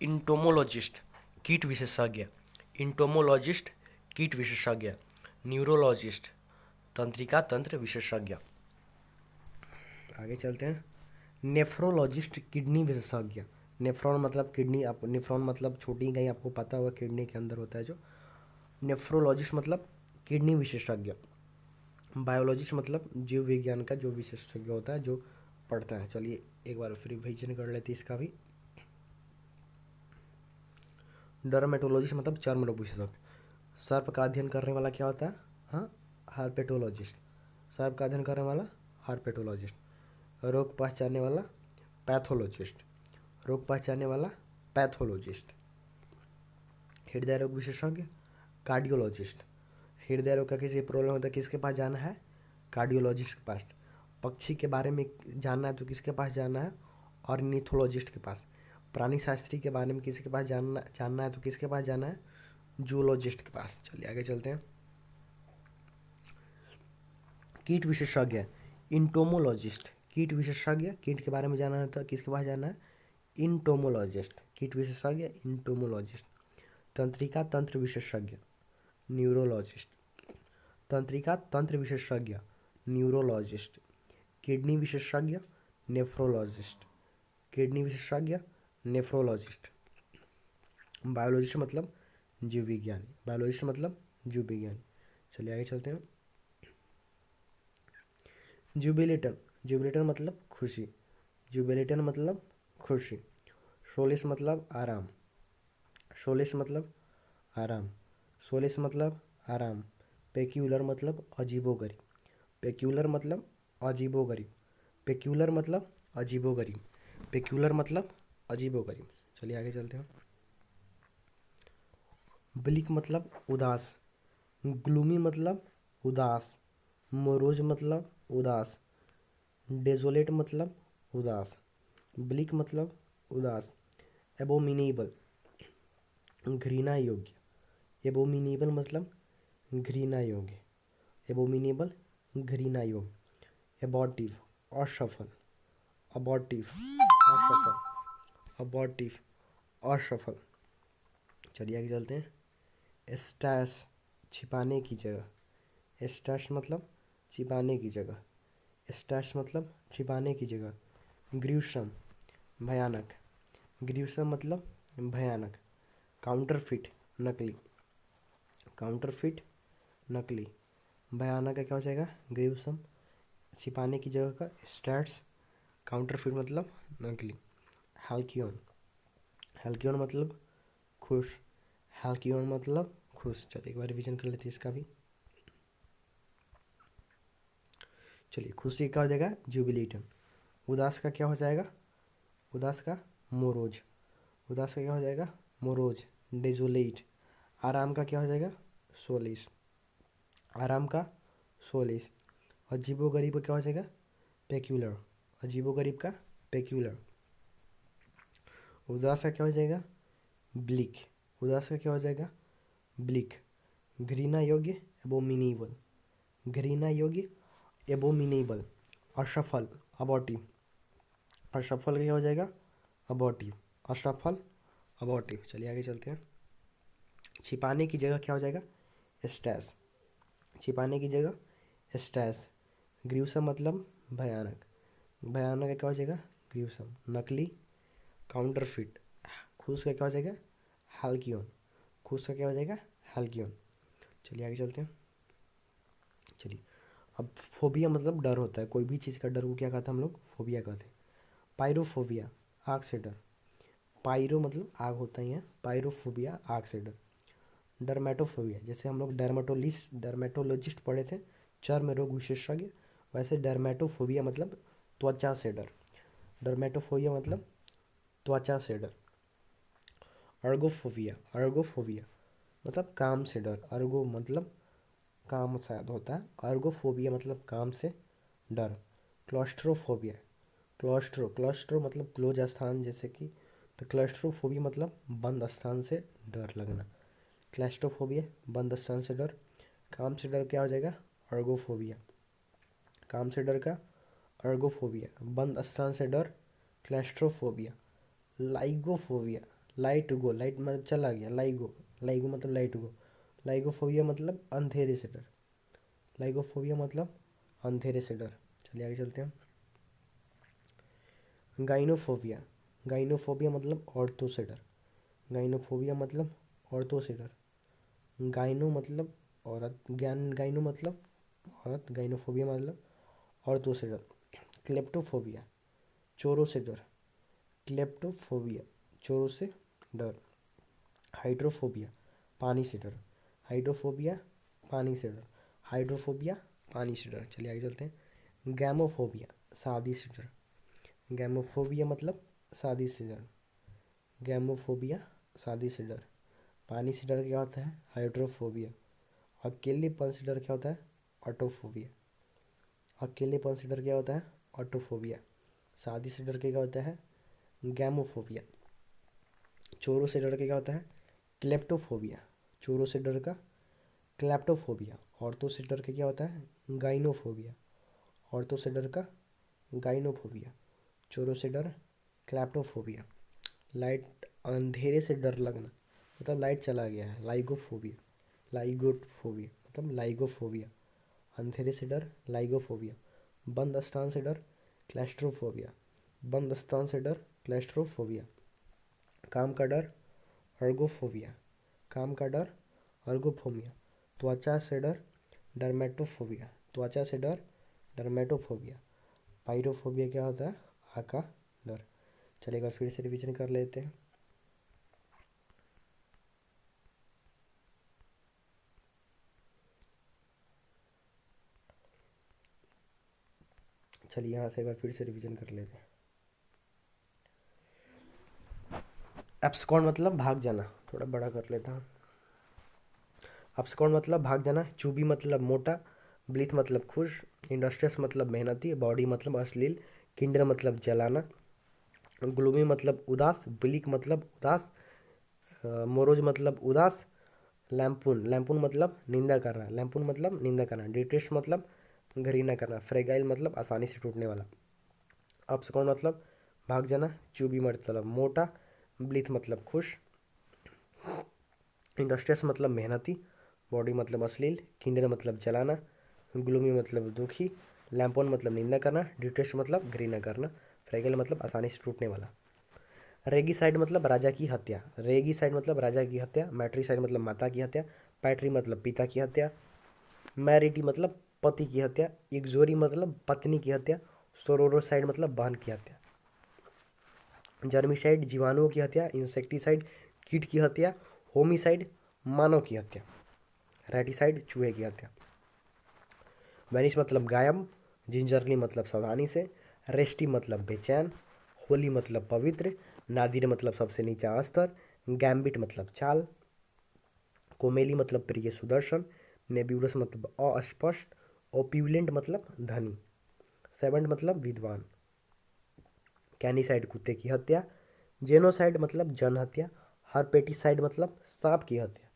इंटोमोलॉजिस्ट कीट विशेषज्ञ, इंटोमोलॉजिस्ट कीट विशेषज्ञ। न्यूरोलॉजिस्ट तंत्रिका तंत्र विशेषज्ञ। आगे चलते हैं। नेफ्रोलॉजिस्ट किडनी विशेषज्ञ, नेफ्रॉन मतलब किडनी, आप नेफ्रॉन मतलब छोटी इकाई, आपको पता होगा किडनी के अंदर होता है जो। नेफ्रोलॉजिस्ट मतलब किडनी विशेषज्ञ। बायोलॉजिस्ट मतलब जीव विज्ञान का जो विशेषज्ञ होता है जो पढ़ता है। चलिए एक बार फिर रिवीजन कर लेते हैं इसका भी। डर्मेटोलॉजिस्ट मतलब चर्म रोग विशेषज्ञ, सर्प का अध्ययन करने वाला क्या होता है हाँ हार्पेटोलॉजिस्ट, सर्प का अध्ययन करने वाला हार्पेटोलॉजिस्ट। रोग पहचानने वाला पैथोलॉजिस्ट, रोग पहचानने वाला पैथोलॉजिस्ट। हृदय रोग विशेषज्ञ कार्डियोलॉजिस्ट, हृदय रोग का किसी प्रॉब्लम होता है किसके पास जाना है कार्डियोलॉजिस्ट के पास। पक्षी के बारे में जानना है तो किसके पास जाना है ऑर्निथोलॉजिस्ट के पास। प्राणी शास्त्री के बारे में किसी के पास जानना है तो किसके पास जाना है जूलॉजिस्ट के पास। चलिए आगे चलते हैं। कीट विशेषज्ञ इंटोमोलॉजिस्ट, कीट विशेषज्ञ कीट के बारे में जानना है तो किसके पास जाना है इंटोमोलॉजिस्ट, कीट विशेषज्ञ इंटोमोलॉजिस्ट। तंत्रिका तंत्र विशेषज्ञ न्यूरोलॉजिस्ट, तंत्रिका तंत्र विशेषज्ञ न्यूरोलॉजिस्ट। किडनी विशेषज्ञ नेफ्रोलॉजिस्ट, किडनी विशेषज्ञ नेफ्रोलॉजिस्ट। बायोलॉजिस्ट मतलब जीव विज्ञानी, बायोलॉजिस्ट मतलब जीव विज्ञानी। चलिए आगे चलते हैं। जुबिलेटर, जुबिलेटर मतलब खुशी, जुबिलेटर मतलब खुशी। सोलिस मतलब आराम, सोलिस मतलब आराम, सोलिस मतलब आराम। पेक्यूलर मतलब अजीबोगरीब, पेक्यूलर मतलब अजीबोगरीब, पेक्यूलर मतलब अजीबोगरीब, पेक्यूलर मतलब अजीबोगरीब। चलिए आगे चलते हैं। ब्लिक मतलब उदास, ग्लूमी मतलब उदास, मोरोज मतलब उदास, डेजोलेट मतलब उदास, ब्लिक मतलब उदास। एबोमिनेबल घृणा योग्य, एबोमिनेबल मतलब घृणा योग्य, एबोमिनेबल घृणा योग्य। एबॉर्टिव असफल, अबॉर्टिव असफल, अबॉर्टिव असफल। चलिए आगे चलते हैं। स्टैश छिपाने की जगह, स्टैश मतलब छिपाने की जगह, स्टैश मतलब छिपाने की जगह। ग्रूसम भयानक, ग्रूसम मतलब भयानक। काउंटरफिट नकली, काउंटरफिट नकली। भयानक का क्या हो जाएगा? ग्रूसम। छिपाने की जगह का स्टैट्स। काउंटरफिट मतलब नकली। हाल्कियोन, हाल्कियोन मतलब खुश, हाल्कियोन मतलब खुश। चलिए एक बार रिविजन कर लेते हैं इसका भी। चलिए खुशी का हो जाएगा जुबिलेटन, उदास का क्या हो जाएगा? उदास का मोरोज, उदास का क्या हो जाएगा? मोरोज। डेजोलेट। आराम का क्या हो जाएगा? सोलिस, आराम का सोलिस। अजीबो गरीब का क्या हो जाएगा? पेक्यूलर, अजीबो गरीब का पेक्यूलर। उदास का क्या हो जाएगा? ब्लिक, उदास का क्या हो जाएगा? ब्लिक। घृणा योग्य एबोमिनेबल, घृणा योग्य एबोमिनेबल। असफल अबॉर्टिव, असफल का क्या हो जाएगा? अबॉर्टिव, असफल अबॉर्टिव। चलिए आगे चलते हैं। छिपाने की जगह क्या हो जाएगा? स्टैश, छिपाने की जगह स्टैश। ग्रूसम मतलब भयानक, भयानक का क्या हो जाएगा? ग्रूसम। नकली काउंटरफिट। खुश का क्या हो जाएगा? हाल्कियोन, खुश का क्या हो जाएगा? हाल्कियोन। चलिए आगे चलते हैं। चलिए अब फोबिया मतलब डर होता है, कोई भी चीज़ का डर को क्या कहते हैं हम लोग? फोबिया कहते हैं। पायरोफोबिया आग से डर, पायरो मतलब आग होता ही है, पायरोफोबिया आग से डर। डर्मेटोफोबिया जैसे हम लोग डर्मेटोलॉजिस्ट पढ़े थे, चर्म रोग विशेषज्ञ, वैसे डर्मेटोफोबिया मतलब त्वचा से डर, डर्मेटोफोबिया मतलब त्वचा से डर। अर्गोफोबिया, अर्गोफोबिया मतलब काम से डर, अर्गो मतलब काम शायद होता है, अर्गोफोबिया मतलब काम से डर। क्लॉस्ट्रोफोबिया, क्लॉस्ट्रो, क्लॉस्ट्रो मतलब क्लोज स्थान जैसे कि, तो क्लॉस्ट्रोफोबिया मतलब बंद स्थान से डर लगना। क्लैस्ट्रोफोबिया बंद स्थान से डर। काम से डर क्या हो जाएगा? अर्गोफोबिया, काम से डर का अर्गोफोबिया। बंद स्थान से डर क्लैस्ट्रोफोबिया। लाइगोफोबिया, लाइट गो, लाइट मतलब चला गया, लाइगो, लाइगो मतलब लाइट गो। लाइगोफोबिया मतलब अंधेरे से डर, लाइगोफोबिया मतलब अंधेरे से डर। चलिए आगे चलते हैं। गाइनोफोबिया, गाइनोफोबिया मतलब औरतों से डर, गाइनोफोबिया मतलब औरतों से डर। गाइनो मतलब औरत, ज्ञान गाइनो मतलब औरत, गाइनोफोबिया मतलब औरतों से डर। क्लेप्टोफोबिया चोरों से डर, क्लेप्टोफोबिया चोरों से डर। हाइड्रोफोबिया पानी से डर, हाइड्रोफोबिया पानी से डर, हाइड्रोफोबिया पानी से डर। चलिए आगे चलते हैं। गैमोफोबिया शादी से डर, गैमोफोबिया मतलब शादी से डर, गैमोफोबिया शादी से डर। पानी से डर क्या होता है? हाइड्रोफोबिया। अकेलेपन से डर क्या होता है? ऑटोफोबिया, अकेलेपन से डर क्या होता है? ऑटोफोबिया। शादी से डर के क्या होता है? गैमोफोबिया। चोरों से डर के क्या होता है? क्लेप्टोफोबिया, चोरों से डर का क्लेप्टोफोबिया। औरतों से डर के क्या होता है? गाइनोफोबिया, औरतों से डर का गाइनोफोबिया। चोरों से डर क्लेप्टोफोबिया। लाइट अंधेरे से डर लगना मतलब लाइट चला गया है, लाइगोफोबिया, लाइगोफोबिया मतलब लाइगोफोबिया। अंधेरे से डर लाइगोफोबिया। बंद स्थान से डर क्लैस्ट्रोफोबिया, बंद स्थान से डर क्लैस्ट्रोफोबिया। काम का डर अर्गोफोबिया, काम का डर अर्गोफोबिया। त्वचा से डर डर्मेटोफोबिया, त्वचा से डर डर्मेटोफोबिया। पायरोफोबिया क्या होता है? आग का डर। चलिए एक बार फिर से रिवीजन कर लेते हैं। चलिए यहाँ से एक बार फिर से रिवीजन कर लेते हैं। एब्सकॉन्ड मतलब भाग जाना, थोड़ा बड़ा कर लेता हूँ। एब्सकॉन्ड मतलब भाग जाना। चूबी मतलब मोटा। ब्लीथ मतलब खुश। इंडस्ट्रियस मतलब मेहनती। बॉडी मतलब अश्लील। किंडर मतलब जलाना। ग्लूमी मतलब उदास। ब्लिक मतलब उदास। मोरोज मतलब उदास। लैम्पून, लैम्पून मतलब निंदा करना। लैम्पून मतलब निंदा करना। डिटेस्ट मतलब घृणा करना। फ्रेगाइल मतलब आसानी से टूटने वाला। एब्सकॉन्ड मतलब भाग जाना। चूबी मतलब मोटा। ब्लीथ मतलब खुश। इंडस्ट्रियस मतलब मेहनती। बॉडी मतलब अश्लील। किंडर मतलब जलाना। ग्लूमी मतलब दुखी। लैम्पोन मतलब निंदा करना। डिटेस्ट मतलब घृणा करना। फ्रेगल मतलब आसानी से टूटने वाला। रेगिसाइड मतलब राजा की हत्या। रेगिसाइड मतलब राजा की हत्या। मैट्रीसाइड मतलब माता की हत्या। पैट्री मतलब पिता की हत्या। मैरिटी मतलब पति की हत्या। इग्जोरी मतलब पत्नी की हत्या। सोरोरोसाइड मतलब बहन की हत्या। जर्मिसाइड जीवाणुओं की हत्या। इंसेक्टिसाइड कीट की हत्या। होमिसाइड मानव की हत्या। रेटिसाइड चूहे की हत्या। वैनिश मतलब गायब। जिंजरली मतलब सावधानी से। रेस्टी मतलब बेचैन। होली मतलब पवित्र। नादिर मतलब सबसे नीचा स्तर। गैम्बिट मतलब चाल। कोमेली मतलब प्रिय सुदर्शन। नेब्यूलस मतलब अस्पष्ट। ओप्यूलेंट मतलब धनी। सेवेंट मतलब विद्वान। कैनिसाइड कुत्ते की हत्या। जेनोसाइड मतलब जनहत्या। हरपेटिसाइड मतलब सांप की हत्या।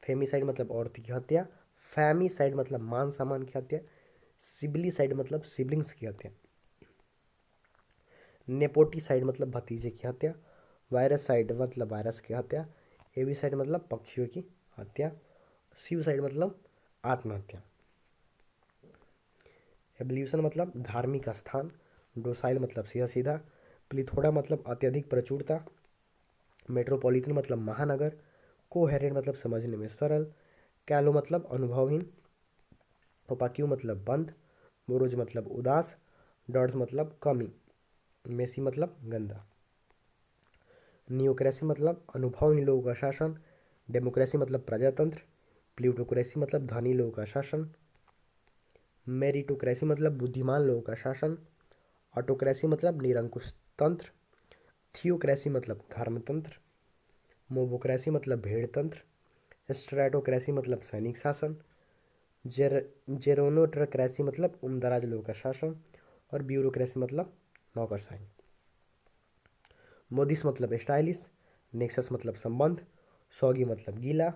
फेमिसाइड मतलब औरत की हत्या। फैमिसाइड मतलब मान सम्मान की हत्या। सिबलिसाइड मतलब सिबलिंग्स की हत्या। नेपोटिसाइड मतलब भतीजे की हत्या। वायरसाइड मतलब वायरस की हत्या। एविसाइड मतलब पक्षियों की हत्या। सुसाइड मतलब आत्महत्या। एवल्यूशन मतलब धार्मिक स्थान। डोसाइल मतलब सीधा सीधा। प्लिथोरा मतलब अत्यधिक प्रचुरता। मेट्रोपॉलिटन मतलब महानगर। कोहेरेंट मतलब समझने में सरल। कैलो मतलब अनुभवहीन। ओपाक्यू मतलब बंद। मोरोज मतलब उदास। डॉट्स मतलब कमी। मेसी मतलब गंदा। नियोक्रेसी मतलब अनुभवहीन लोगों का शासन। डेमोक्रेसी मतलब प्रजातंत्र। प्लूटोक्रेसी मतलब धनी लोगों का शासन। मेरिटोक्रेसी मतलब बुद्धिमान लोगों का शासन। ऑटोक्रेसी मतलब निरंकुश तंत्र। थियोक्रेसी मतलब धर्मतंत्र। मोबोक्रेसी मतलब भेड़तंत्र। स्ट्रेटोक्रेसी मतलब सैनिक शासन। जेरोनोक्रेसी मतलब उमदराज लोगों का शासन। और ब्यूरोक्रेसी मतलब नौकरशाही। मोदिस मतलब स्टाइलिश। नेक्सस मतलब संबंध। सौगी मतलब गीला।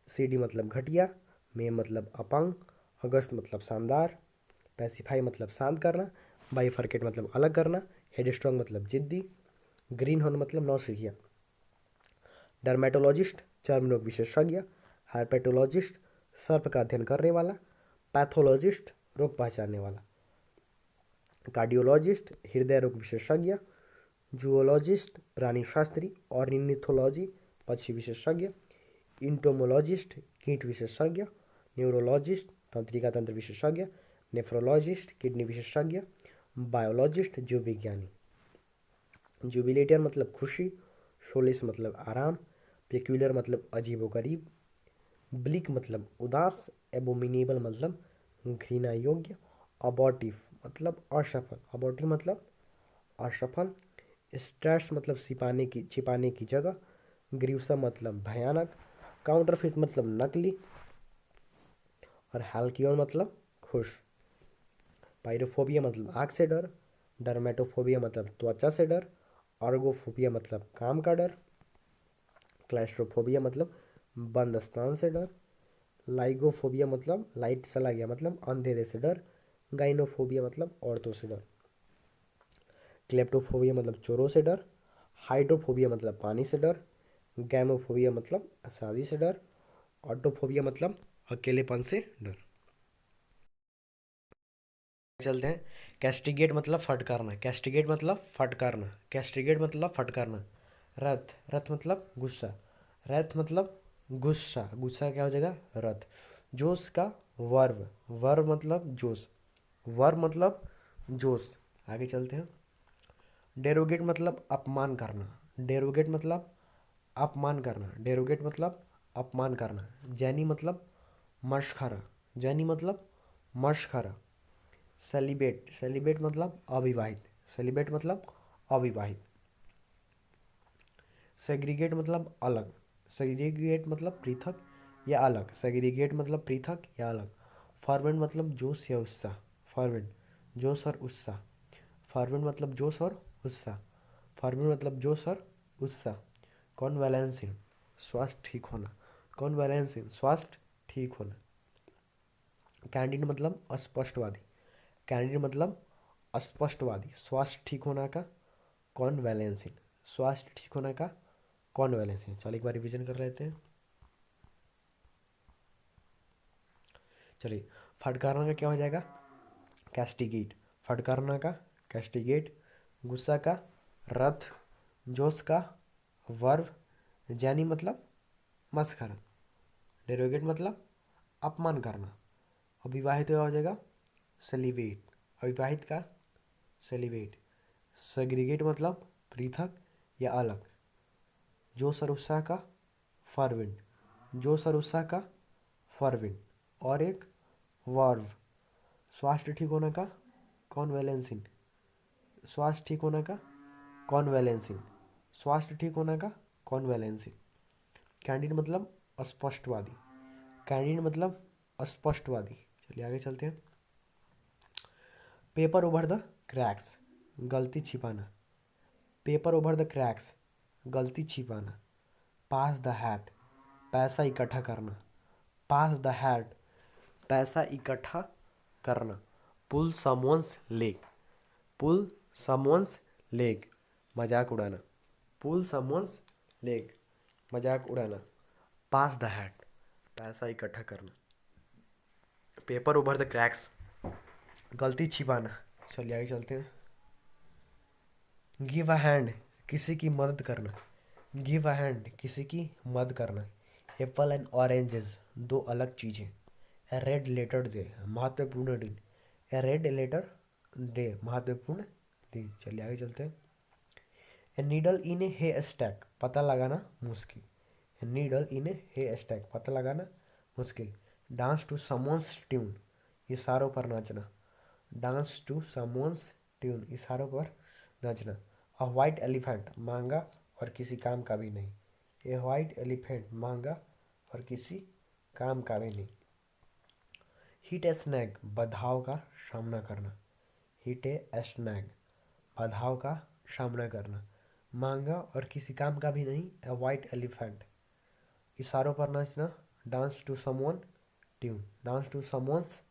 सीडी मतलब घटिया। मे मतलब अपंग। अगस्त मतलब शानदार। पैसिफाई मतलब शांत करना। बाइफर्केट मतलब अलग करना। हेडस्ट्रॉन्ग मतलब जिद्दी। ग्रीन हॉर्न मतलब नौसिखिया। डर्मेटोलॉजिस्ट चर्मरोग विशेषज्ञ। हार्पेटोलॉजिस्ट सर्प का अध्ययन करने वाला। पैथोलॉजिस्ट रोग पहचानने वाला। कार्डियोलॉजिस्ट हृदय रोग विशेषज्ञ। जूओलॉजिस्ट प्राणी शास्त्री। ऑर्निथोलॉजी पक्षी विशेषज्ञ। इंटोमोलॉजिस्ट कीट विशेषज्ञ। न्यूरोलॉजिस्ट तंत्रिका तंत्र विशेषज्ञ। नेफ्रोलॉजिस्ट किडनी विशेषज्ञ। बायोलॉजिस्ट जीव विज्ञानी। जुबिलेटियर मतलब खुशी। सोलिस मतलब आराम। पेक्यूलर मतलब अजीबोगरीब। ब्लिक मतलब उदास। एबोमिनेबल मतलब घृणा योग्य। अबॉर्टिव मतलब असफल। अबॉर्टिव मतलब असफल। स्ट्रेस मतलब छिपाने की जगह। ग्रीवसम मतलब भयानक। काउंटरफिट मतलब नकली। और हाल्कियोन मतलब खुश। पायरोफोबिया मतलब आग से डर। डर्मेटोफोबिया मतलब त्वचा से डर। ऑर्गोफोबिया मतलब काम का डर। क्लाइस्ट्रोफोबिया मतलब बंद स्थान से डर। लाइगोफोबिया मतलब लाइट चला गया मतलब अंधेरे से डर। गाइनोफोबिया मतलब औरतों से डर। क्लेप्टोफोबिया मतलब चोरों से डर। हाइड्रोफोबिया मतलब पानी से डर। गैमोफोबिया मतलब शादी से डर। ऑटोफोबिया मतलब अकेलेपन से डर। चलते हैं। कैस्टिगेट मतलब फटकारना। कैस्टिगेट मतलब फटकारना। कैस्टिगेट मतलब फटकारना। रथ, रथ मतलब गुस्सा। रथ मतलब गुस्सा। गुस्सा क्या हो जाएगा रथ। जोश का वर्व। वर्व मतलब जोश। वर्व मतलब जोश। आगे चलते हैं। डेरोगेट मतलब अपमान करना, डेरोगेट मतलब अपमान करना, डेरोगेट मतलब अपमान करना। जैनी मतलब मशखरा, जैनी मतलब मशखरा। सेलिब्रेट, सेलिब्रेट मतलब अविवाहित, सेलिब्रेट मतलब अविवाहित। सेग्रीगेट मतलब अलग, सेग्रीगेट मतलब पृथक या अलग, सेग्रीगेट मतलब पृथक या अलग। फॉरवर्ड मतलब जोश या उत्साह, फॉरवर्ड जोश और उत्साह, फॉरवर्ड मतलब जोश और उत्साह, फॉरवर्ड मतलब जोश और उत्साह। कॉन्वेलेंसिंग स्वास्थ्य ठीक होना, कॉन्वेलेंसिंग स्वास्थ्य ठीक होना। कैंडिड मतलब अस्पष्टवादी, कैंडिड मतलब अस्पष्टवादी। स्वास्थ्य ठीक होना का कॉन्वेलेंसिंग, स्वास्थ्य ठीक होना का कॉन्वेलेंसिंग। चलिए एक बार रिवीजन कर लेते हैं। चलिए, फटकारना का क्या हो जाएगा? कैस्टिगेट, फटकारना का कैस्टिगेट। गुस्सा का रथ, जोश का वर्व, जैनी मतलब मस्खरा, डेरोगेट मतलब अपमान करना। अविवाहित का हो जाएगा सेलिब्रेट, अविवाहित का सेलिब्रेट। सेग्रीगेट मतलब पृथक या अलग। जोश और उत्साह का फॉरविंड, जोश और उत्साह का फॉरविंड। और एक वर्व, स्वास्थ्य ठीक होने का कॉन्वेलेंसिंग, स्वास्थ्य ठीक होने का कॉन्वेलेंसिंग, स्वास्थ्य ठीक होने का कॉन्वेलेंसिंग। कैंडिड मतलब अस्पष्टवादी, कैंडिड मतलब अस्पष्टवादी। चलिए आगे चलते हैं। पेपर ओवर द क्रैक्स, गलती छिपाना, पेपर ओवर द क्रैक्स, गलती छिपाना। पास द हैट, पैसा इकट्ठा करना, पास द हैट, पैसा इकट्ठा करना। पुल समवंस लेग, पुल समवंस लेग, मजाक उड़ाना, पुल समवंस लेग, मजाक उड़ाना। पास द हैट, पैसा इकट्ठा करना। पेपर ओवर द क्रैक्स, गलती छिपाना। चलिए आगे चलते हैं। गिव अ हैंड, किसी की मदद करना, गिव अ हैंड, किसी की मदद करना। एप्पल एंड ऑरेंजेस, दो अलग चीज़ें। ए रेड लेटर डे, महत्वपूर्ण दिन, ए रेड लेटर डे, महत्वपूर्ण दिन। चलिए आगे चलते हैं। A needle in A hey stack, पता लगाना मुश्किल, a needle in A hey stack, पता लगाना मुश्किल। डांस टू समवंस ट्यून, इशारों पर नाचना, डांस टू समवंस ट्यून, इशारों पर नाचना। अ वाइट एलिफेंट, महंगा और किसी काम का भी नहीं, ए वाइट एलिफेंट, महंगा और किसी काम का भी नहीं। हिट ए स्नैग, बाधाओं का सामना करना, हिट ए स्नैग, बाधाओं का सामना करना। महंगा और किसी काम का भी नहीं, ए वाइट एलिफेंट, इशारों पर नाचना। Dance to someone tune, dance to someone's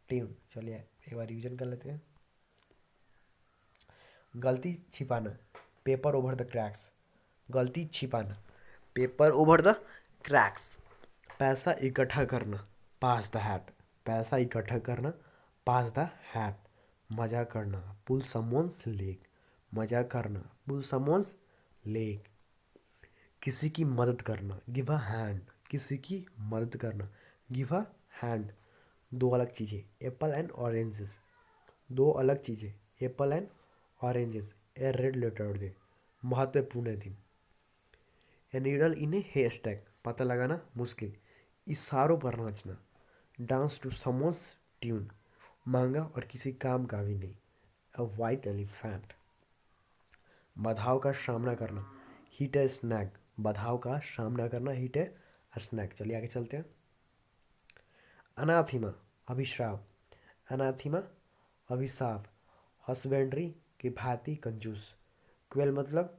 tune. चलिए एक बार रिविजन कर लेते हैं। गलती छिपाना, पेपर ओवर द क्रैक्स, गलती छिपाना, पेपर ओवर द क्रैक्स। पैसा इकट्ठा करना, पास द हैट, पैसा इकट्ठा करना, पास द हैट। मजा करना, पुल समवंस लेग, मजा करना, पुल समवंस लेग। किसी की मदद करना, गिव अ हैंड, किसी की मदद करना, गिव अ हैंड। दो अलग चीज़ें, एप्पल एंड ऑरेंजेस, दो अलग चीज़ें। Apple and oranges, a red letter day, महत्वपूर्ण दिन। A needle in A hey stack, पता लगाना मुश्किल, इशारों पर नाचना। डांस टू समवंस ट्यून, महंगा और किसी काम का भी नहीं। अ वाइट एलिफेंट, बाधाओं का सामना करना। हिट ए स्नैक, बाधाओं का सामना करना, हिट ए स्नैक। चलिए आगे चलते हैं। अनाथिमा, अभिश्राप, अनाथिमा अभिशाप। हस्बेंड्री की भांति कंजूस। क्वेल मतलब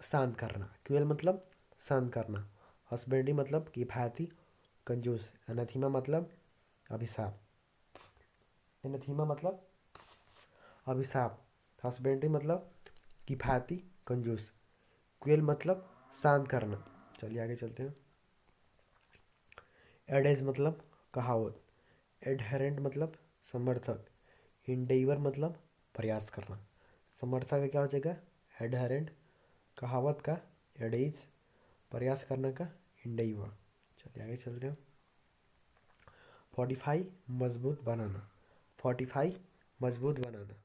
शांत करना, क्वेल मतलब शांत करना। हस्बेंड्री मतलब की भांति कंजूस। अनाथिमा मतलब अभिशाप, अनाथिमा मतलब अभिशाप। हस्बेंड्री मतलब की भांति कंजूस। क्वेल मतलब शांत करना। चलिए आगे चलते हैं। एडेज मतलब कहावत, एडहेरेंट मतलब समर्थक, इंडेवर मतलब प्रयास करना। समर्थक का क्या हो जाएगा? एडहेरेंट। कहावत का एडेज, प्रयास करने का इंडेवर। चलिए आगे चलते हैं। फोर्टिफाई मजबूत बनाना, फोर्टिफाई मजबूत बनाना।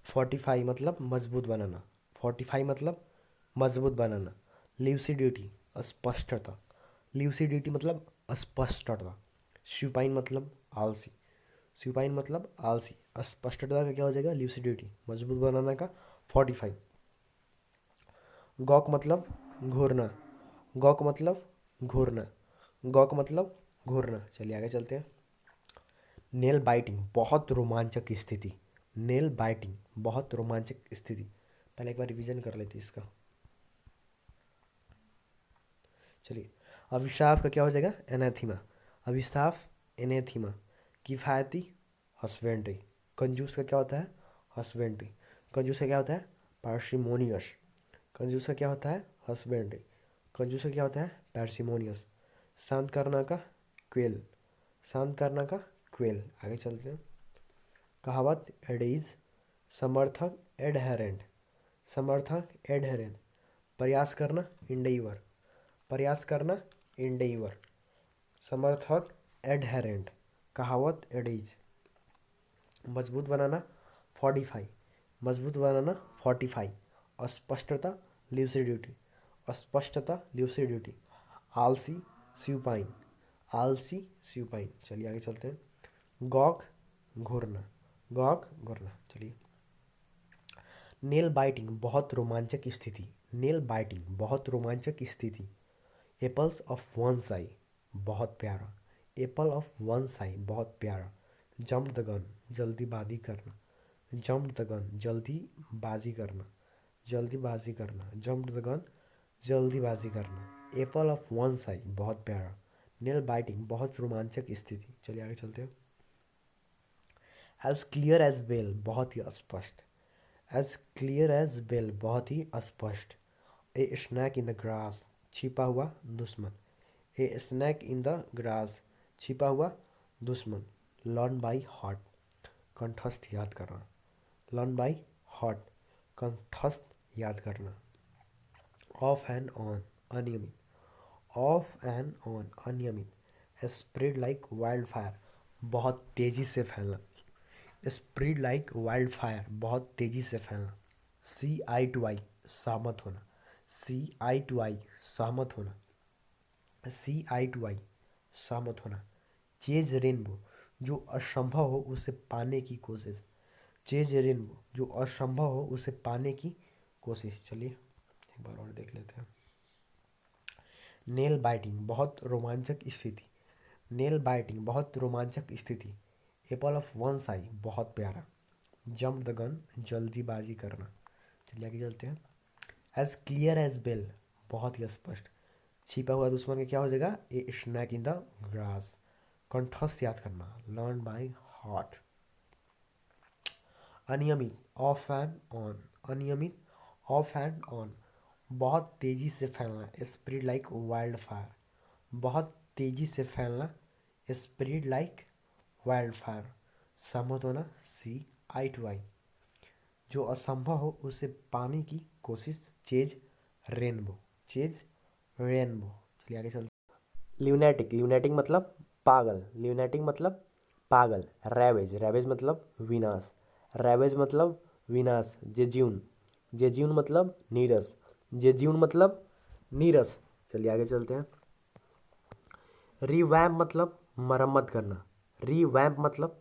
फोर्टिफाई मतलब मजबूत बनाना, फोर्टिफाई मतलब मजबूत बनाना। ल्यूसिडिटी स्पष्टता, ल्यूसिडिटी मतलब स्पष्टता। सुपाइन मतलब आलसी, सुपाइन मतलब आलसी। स्पष्टता का क्या हो जाएगा? ल्यूसिडिटी। मजबूत बनाना का फोर्टिफाई। गॉक मतलब घूरना, गॉक मतलब घूरना, गॉक मतलब घूरना। चलिए आगे चलते हैं। नेल बाइटिंग बहुत रोमांचक स्थिति, नेल बाइटिंग बहुत रोमांचक स्थिति। पहले एक बार रिवीजन कर लेते हैं इसका। चलिए, अभिशाप का क्या हो जाएगा? एनाथीमा, अभिशाप एनेथीमा। किफ़ायती हस्बेंड्री, कंजूस का क्या होता है? हस्बेंड्री। कंजूस का क्या होता है? पार्सिमोनियस। कंजूस का क्या होता है? हस्बेंड्री। कंजूस का क्या होता है? पार्सिमोनियस। शांत करना का क्वेल, शांत करना का क्वेल। आगे चलते हैं। कहावत एडीज समर्थक एडहेरेंट, समर्थक एडहेरेंट। प्रयास करना इंडेवर, प्रयास करना इंडेवर। समर्थक एडहेरेंट। कहावत एडीज। मजबूत बनाना फोर्टिफाई, मजबूत बनाना फोर्टिफाई। अस्पष्टता ल्यूसिडिटी, अस्पष्टता ल्यूसिडिटी। आलसी स्यूपाइन, आलसी स्यूपाइन। चलिए आगे चलते हैं। गॉक घूरना, गॉक घूरना। चलिए, नेल बाइटिंग बहुत रोमांचक स्थिति, नेल बाइटिंग बहुत रोमांचक स्थिति। एप्पल्स ऑफ वन साई बहुत प्यारा, एप्पल ऑफ वन साई बहुत प्यारा। जंप द गन जल्दीबाजी करना, जंप द गन जल्दीबाजी करना, जल्दीबाजी करना। जंप द गन जल्दीबाजी करना। एप्पल ऑफ वन साई बहुत प्यारा। नेल बाइटिंग बहुत रोमांचक स्थिति। चलिए आगे चलते हैं। एज क्लियर एज बेल बहुत ही स्पष्ट, एज क्लियर एज बेल बहुत ही स्पष्ट। ए स्नैक इन द ग्रास छिपा हुआ दुश्मन, ए स्नैक इन द ग्रास छिपा हुआ दुश्मन। लर्न बाई हार्ट कंठस्थ याद करना, लर्न बाई हार्ट कंठस्थ याद करना। ऑफ एंड ऑन अनियमित, ऑफ एंड ऑन अनियमित। स्प्रेड लाइक वाइल्ड फायर बहुत तेजी से फैलना, स्प्रेड लाइक वाइल्ड फायर बहुत तेजी से फैलना। सी आई टू आई सहमत होना, सी आई टू आई सहमत होना, सी आई टू आई सहमत होना। चेज रेनबो जो असंभव हो उसे पाने की कोशिश, चेज रेनबो जो असंभव हो उसे पाने की कोशिश। चलिए एक बार और देख लेते हैं। नेल बाइटिंग बहुत रोमांचक स्थिति, नेल बाइटिंग बहुत रोमांचक स्थिति। एप्पल ऑफ वन साई बहुत प्यारा। जंप द गन जल्दीबाजी करना। चलिए आगे चलते हैं। एज क्लियर एज बेल बहुत ही स्पष्ट। छिपा हुआ दुश्मन का क्या हो जाएगा? ए स्नैक इन द ग्रास। कंठस्थ याद करना, लर्न बाय हार्ट। अनियमित ऑफ एंड ऑन, अनियमित ऑफ एंड ऑन। बहुत तेजी से फैलना, स्प्रेड लाइक वाइल्ड फायर, बहुत तेजी से फैलना, स्प्रेड लाइक वाइल्ड फायर। सहमत होना, सी आई टू आई। जो असंभव हो उसे पाने की कोशिश, चेज रेनबो, चेज रेनबो। चलिए आगे चलते। ल्यूनेटिक, ल्यूनेटिक मतलब पागल, ल्यूनेटिक मतलब पागल। रैवेज, रैवेज मतलब विनाश, रैवेज मतलब विनाश। जेज्यून, जेज्यून मतलब नीरस, जेज्यून मतलब नीरस। चलिए आगे चलते हैं। रीवैम्प मतलब मरम्मत करना, रीवैम्प मतलब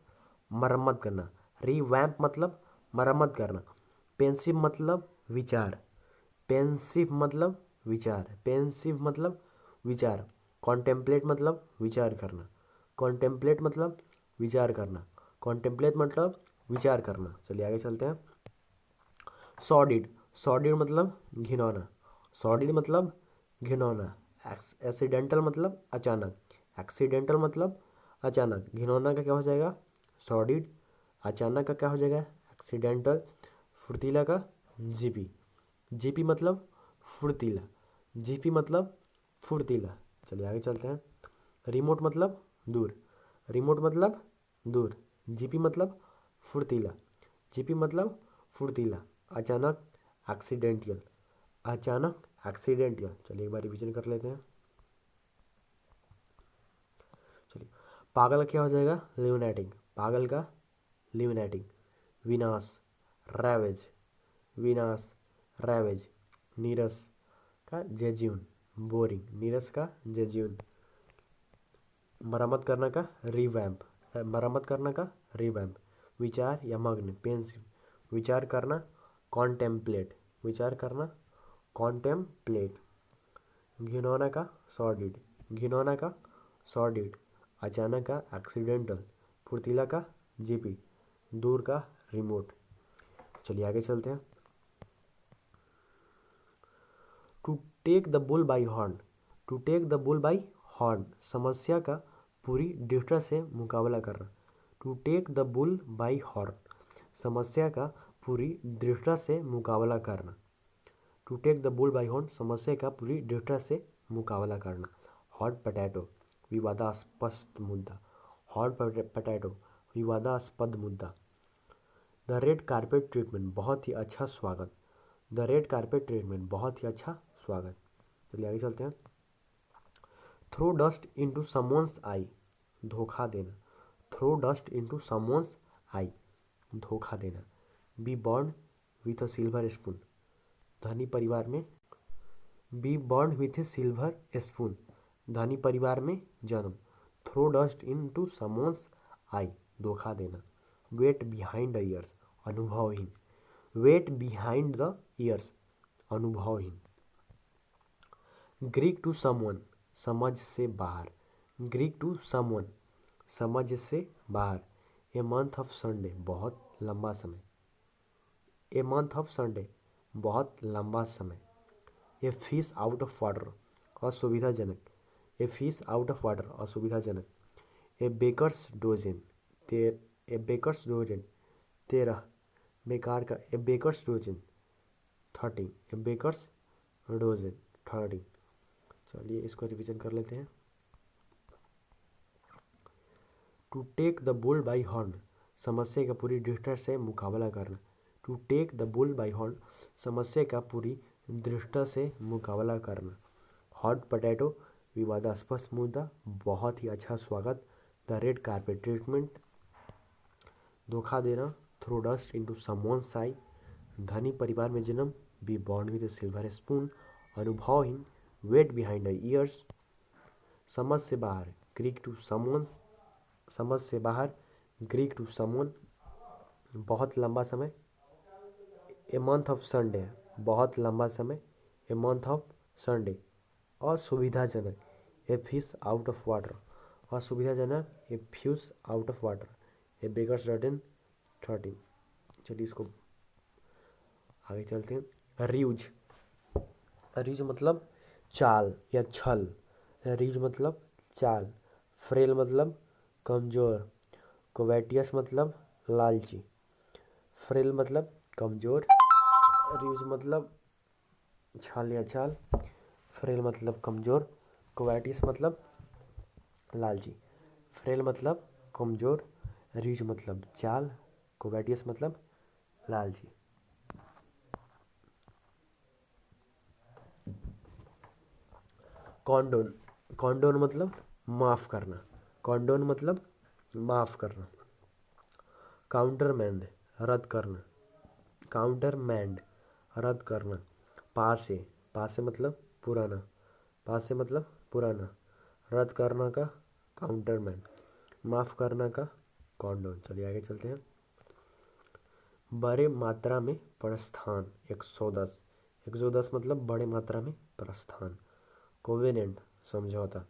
मरम्मत करना, रीवैम्प मतलब मरम्मत करना। पेंसिव मतलब विचार, पेंसिव मतलब विचार, पेंसिव मतलब विचार। कॉन्टेम्पलेट मतलब विचार करना, कॉन्टेम्पलेट मतलब विचार करना, कॉन्टेम्पलेट मतलब विचार करना। चलिए आगे चलते हैं। सॉर्डिड, सॉर्डिड मतलब घिनौना, सॉर्डिड मतलब घिनौना। एक्सीडेंटल मतलब अचानक, एक्सीडेंटल मतलब अचानक। घिनौना का क्या हो जाएगा? सॉर्डिड। अचानक का क्या हो जाएगा? एक्सीडेंटल। फुर्तीला का जीपी, जीपी मतलब फुर्तीला, जीपी मतलब फुर्तीला। चलिए आगे चलते हैं। रिमोट मतलब दूर, रिमोट मतलब दूर। जीपी मतलब फुर्तीला, जीपी मतलब फुर्तीला। अचानक एक्सीडेंटल, अचानक एक्सीडेंटल। चलिए एक बार रिवीजन कर लेते हैं। चलिए, पागल क्या हो जाएगा? ल्यूनेटिक, पागल का ल्यूनेटिक। विनाश, रैवेज विनाश, रैवेज नीरस का जेज्यून, बोरिंग नीरस का जेज्यून। मरम्मत करना का रिवैम्प, मरम्मत करना का रिवैम्प। विचार या मग्न, पेंसिव विचार करना, कॉन्टेम्पलेट विचार करना, कॉन्टेम्पलेट। घिनौना का सॉर्डिड, घिनौना का सॉर्डिड। अचानक का एक्सीडेंटल, फुर्तीला का जीपी, दूर का रिमोट। चलिए आगे चलते हैं। To take the bull by horn, to take the bull by horn समस्या का पूरी दृढ़ता से मुकाबला करना। To take the bull by horn समस्या का पूरी दृढ़ता से मुकाबला करना। To take the bull by horn समस्या का पूरी दृढ़ता से मुकाबला करना। हॉट पोटैटो विवादास्पद मुद्दा, हॉट पोटैटो विवादास्पद मुद्दा। द रेड कारपेट ट्रीटमेंट बहुत ही अच्छा स्वागत, द रेड कारपेट ट्रीटमेंट बहुत ही अच्छा स्वागत। चलिए आगे चलते हैं। Throw dust into someone's eye, धोखा देना। Throw dust into someone's eye, धोखा देना। Be born with a silver spoon, धनी परिवार में। Be born with a silver spoon, धनी परिवार में जन्म। Throw dust into someone's eye, धोखा देना। वेट बिहाइंड द ईयर्स, अनुभवहीन। वेट बिहाइंड द ईयर्स, अनुभवहीन। ग्रीक टू समवन, समझ से बाहर। ग्रीक टू समवन, समझ से बाहर। ए मंथ ऑफ संडे, बहुत लंबा समय। ए मंथ ऑफ संडे, बहुत लंबा समय। A fish out of water, असुविधाजनक। A fish out of water, असुविधाजनक। A baker's dozen, a baker's dozen, 13। बेकार का, a baker's dozen 30, a baker's dozen 30। चलिए इसको रिवीजन कर लेते हैं। To take the bull by horn समस्या का पूरी दृढ़ता से मुकाबला करना। To take the bull by horn समस्या का पूरी दृढ़ता से मुकाबला करना। हॉट पोटैटो विवादास्पद मुद्दा, बहुत ही अच्छा स्वागत। द रेड कारपेट ट्रीटमेंट, धोखा देना। Throw dust into someone's eye, धनी परिवार में जन्म। Be born with silver spoon, अनुभवहीन। वेट बिहाइंड द ईयर्स, समझ से बाहर। ग्रीक टू समवन, समझ से बाहर। ग्रीक टू समवन, बहुत लंबा समय। ए मंथ ऑफ संडे, बहुत लंबा समय। ए मंथ ऑफ संडे, असुविधाजनक। A fish out of water, असुविधाजनक। A fish out of water. A baker's dozen 30। चलिए इसको आगे चलते हैं। रियूज, रियूज मतलब चाल या छल। रियूज मतलब चाल। फ्रेल मतलब कमज़ोर। कोवेटियस मतलब लालची। फ्रेल मतलब कमज़ोर, रियूज मतलब छल या चाल। फ्रेल मतलब कमज़ोर, कोवेटियस मतलब लालची। फ्रेल मतलब कमज़ोर, रियूज मतलब चाल, कोवेटियस मतलब लालची। कॉन्डोन, कॉन्डोन मतलब माफ़ करना। कॉन्डोन मतलब माफ़ करना। काउंटरमैंड, रद्द करना। काउंटरमैंड, रद्द करना। पासे, पासे मतलब पुराना। पासे मतलब पुराना। रद्द करना का काउंटरमैंड, माफ़ करना का कॉन्डोन। चलिए आगे चलते हैं। बड़े मात्रा में प्रस्थान 110, 110 मतलब बड़े मात्रा में प्रस्थान। कोवेनेंट, समझौता।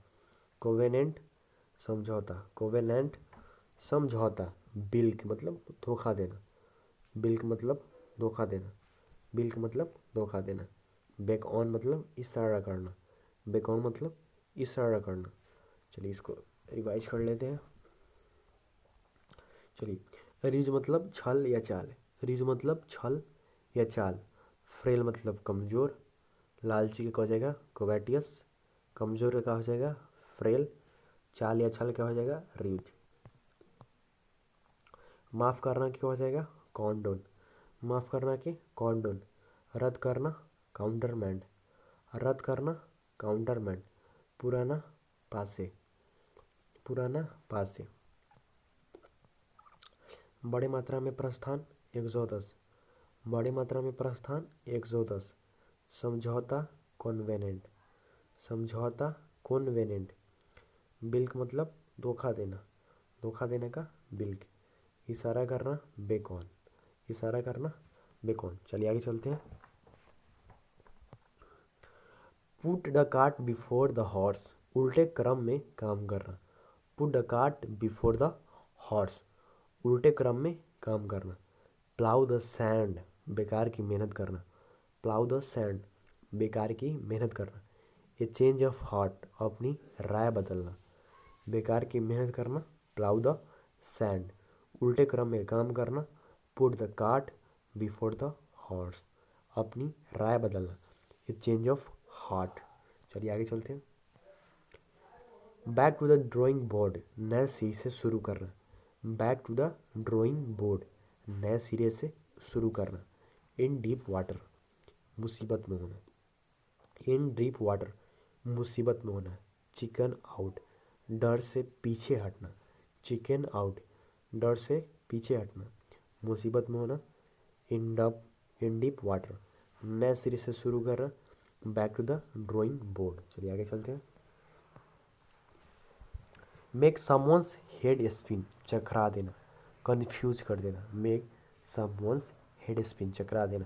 कोवेनेंट, समझौता। कोवेनेंट, समझौता। बिल्क मतलब धोखा देना। बिल्क मतलब धोखा देना। बिल्क मतलब धोखा देना। बैक ऑन मतलब इशारा करना। बैक ऑन मतलब इशारा करना। चलिए इसको रिवाइज कर लेते हैं। चलिए, रिज मतलब छल या चाल। रिज मतलब छल या चाल। फ्रेल मतलब कमज़ोर। लालची का क्या हो जाएगा, कोवेटियस। कमज़ोर का क्या हो जाएगा, फ्रेल। चाल या छल क्या हो जाएगा, रिज। माफ़ करना क्या हो जाएगा, कॉन्डोन। माफ़ करना के कॉन्डोन। रद्द करना काउंटरमैंड। रद्द करना काउंटरमैंड। पुराना पासे। पुराना पासे। बड़े मात्रा में प्रस्थान 110। बड़े मात्रा में प्रस्थान 110। समझौता कॉन्वेनेंट, समझौता कॉन्वेनेंट। बिल्क मतलब धोखा देना, धोखा देने का बिल्क। इशारा करना बेकॉन, इशारा करना बेकॉन। चलिए आगे चलते हैं। Put the cart before the horse, उल्टे क्रम में काम करना। Put the cart before the horse, उल्टे क्रम में काम करना। प्लाउ द सैंड, बेकार की मेहनत करना। प्लाउ द सैंड, बेकार की मेहनत करना। ए चेंज ऑफ हार्ट, अपनी राय बदलना। बेकार की मेहनत करना, प्लाउ द सैंड, उल्टे क्रम में काम करना। Put the cart before the horse, अपनी राय बदलना। A change of heart. चलिए आगे चलते हैं। Back to the drawing board, नए सिरे से शुरू करना। Back to the drawing board, नए सिरे से शुरू करना। इन डीप वाटर, मुसीबत में होना। इन डीप वाटर, मुसीबत में होना। चिकन आउट, डर से पीछे हटना। चिकन आउट, डर से पीछे हटना, मुसीबत में होना। इन डीप वाटर, नए सिरे से शुरू करना। Back to the drawing board. चलिए आगे चलते हैं। मेक समवंस हेड स्पिन, चकरा देना, कन्फ्यूज कर देना। मेक समवंस हेड स्पिन, चकरा देना।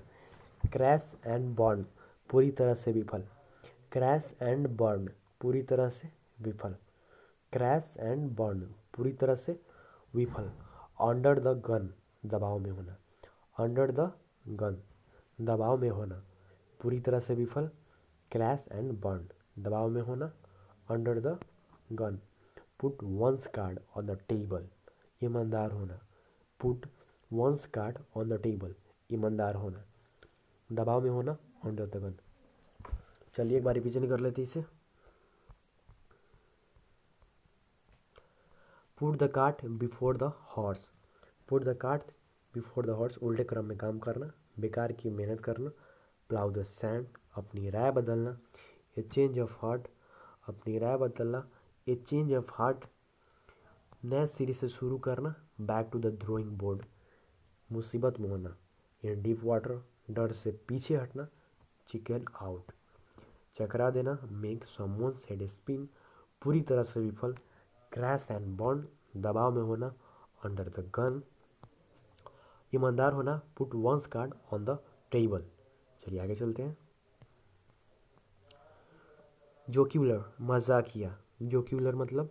क्रैश एंड बर्न, पूरी तरह से विफल। क्रैश एंड बर्न, पूरी तरह से विफल। क्रैश एंड बर्न, पूरी तरह से विफल। अंडर द गन, दबाव में होना। अंडर द गन, दबाव में होना, पूरी तरह से विफल। क्रैश एंड बर्न, दबाव में होना। Under the gun. Put one's card on the table, ईमानदार होना। Put one's card on the table, ईमानदार होना, दबाव में होना। Under the gun. चलिए एक बार रिविजन कर लेते इसे। Put the cart before the horse, put the cart before the horse, उल्टे क्रम में काम करना, बेकार की मेहनत करना। प्लाउ द सैंड, अपनी राय बदलना। ए चेंज ऑफ हार्ट, अपनी राय बदलना। ए चेंज ऑफ हार्ट, नए सिरे से शुरू करना। Back to the drawing board, मुसीबत में होना। इन डीप वाटर, डर से पीछे हटना। चिकन आउट, चकरा देना। मेक समवंस हेड स्पिन, पूरी तरह से विफल। क्रैश एंड बर्न, दबाव में होना। अंडर द गन, ईमानदार होना। Put one's card on the table. चलिए आगे चलते हैं। जोक्यूलर, मजाकिया। जोक्यूलर मतलब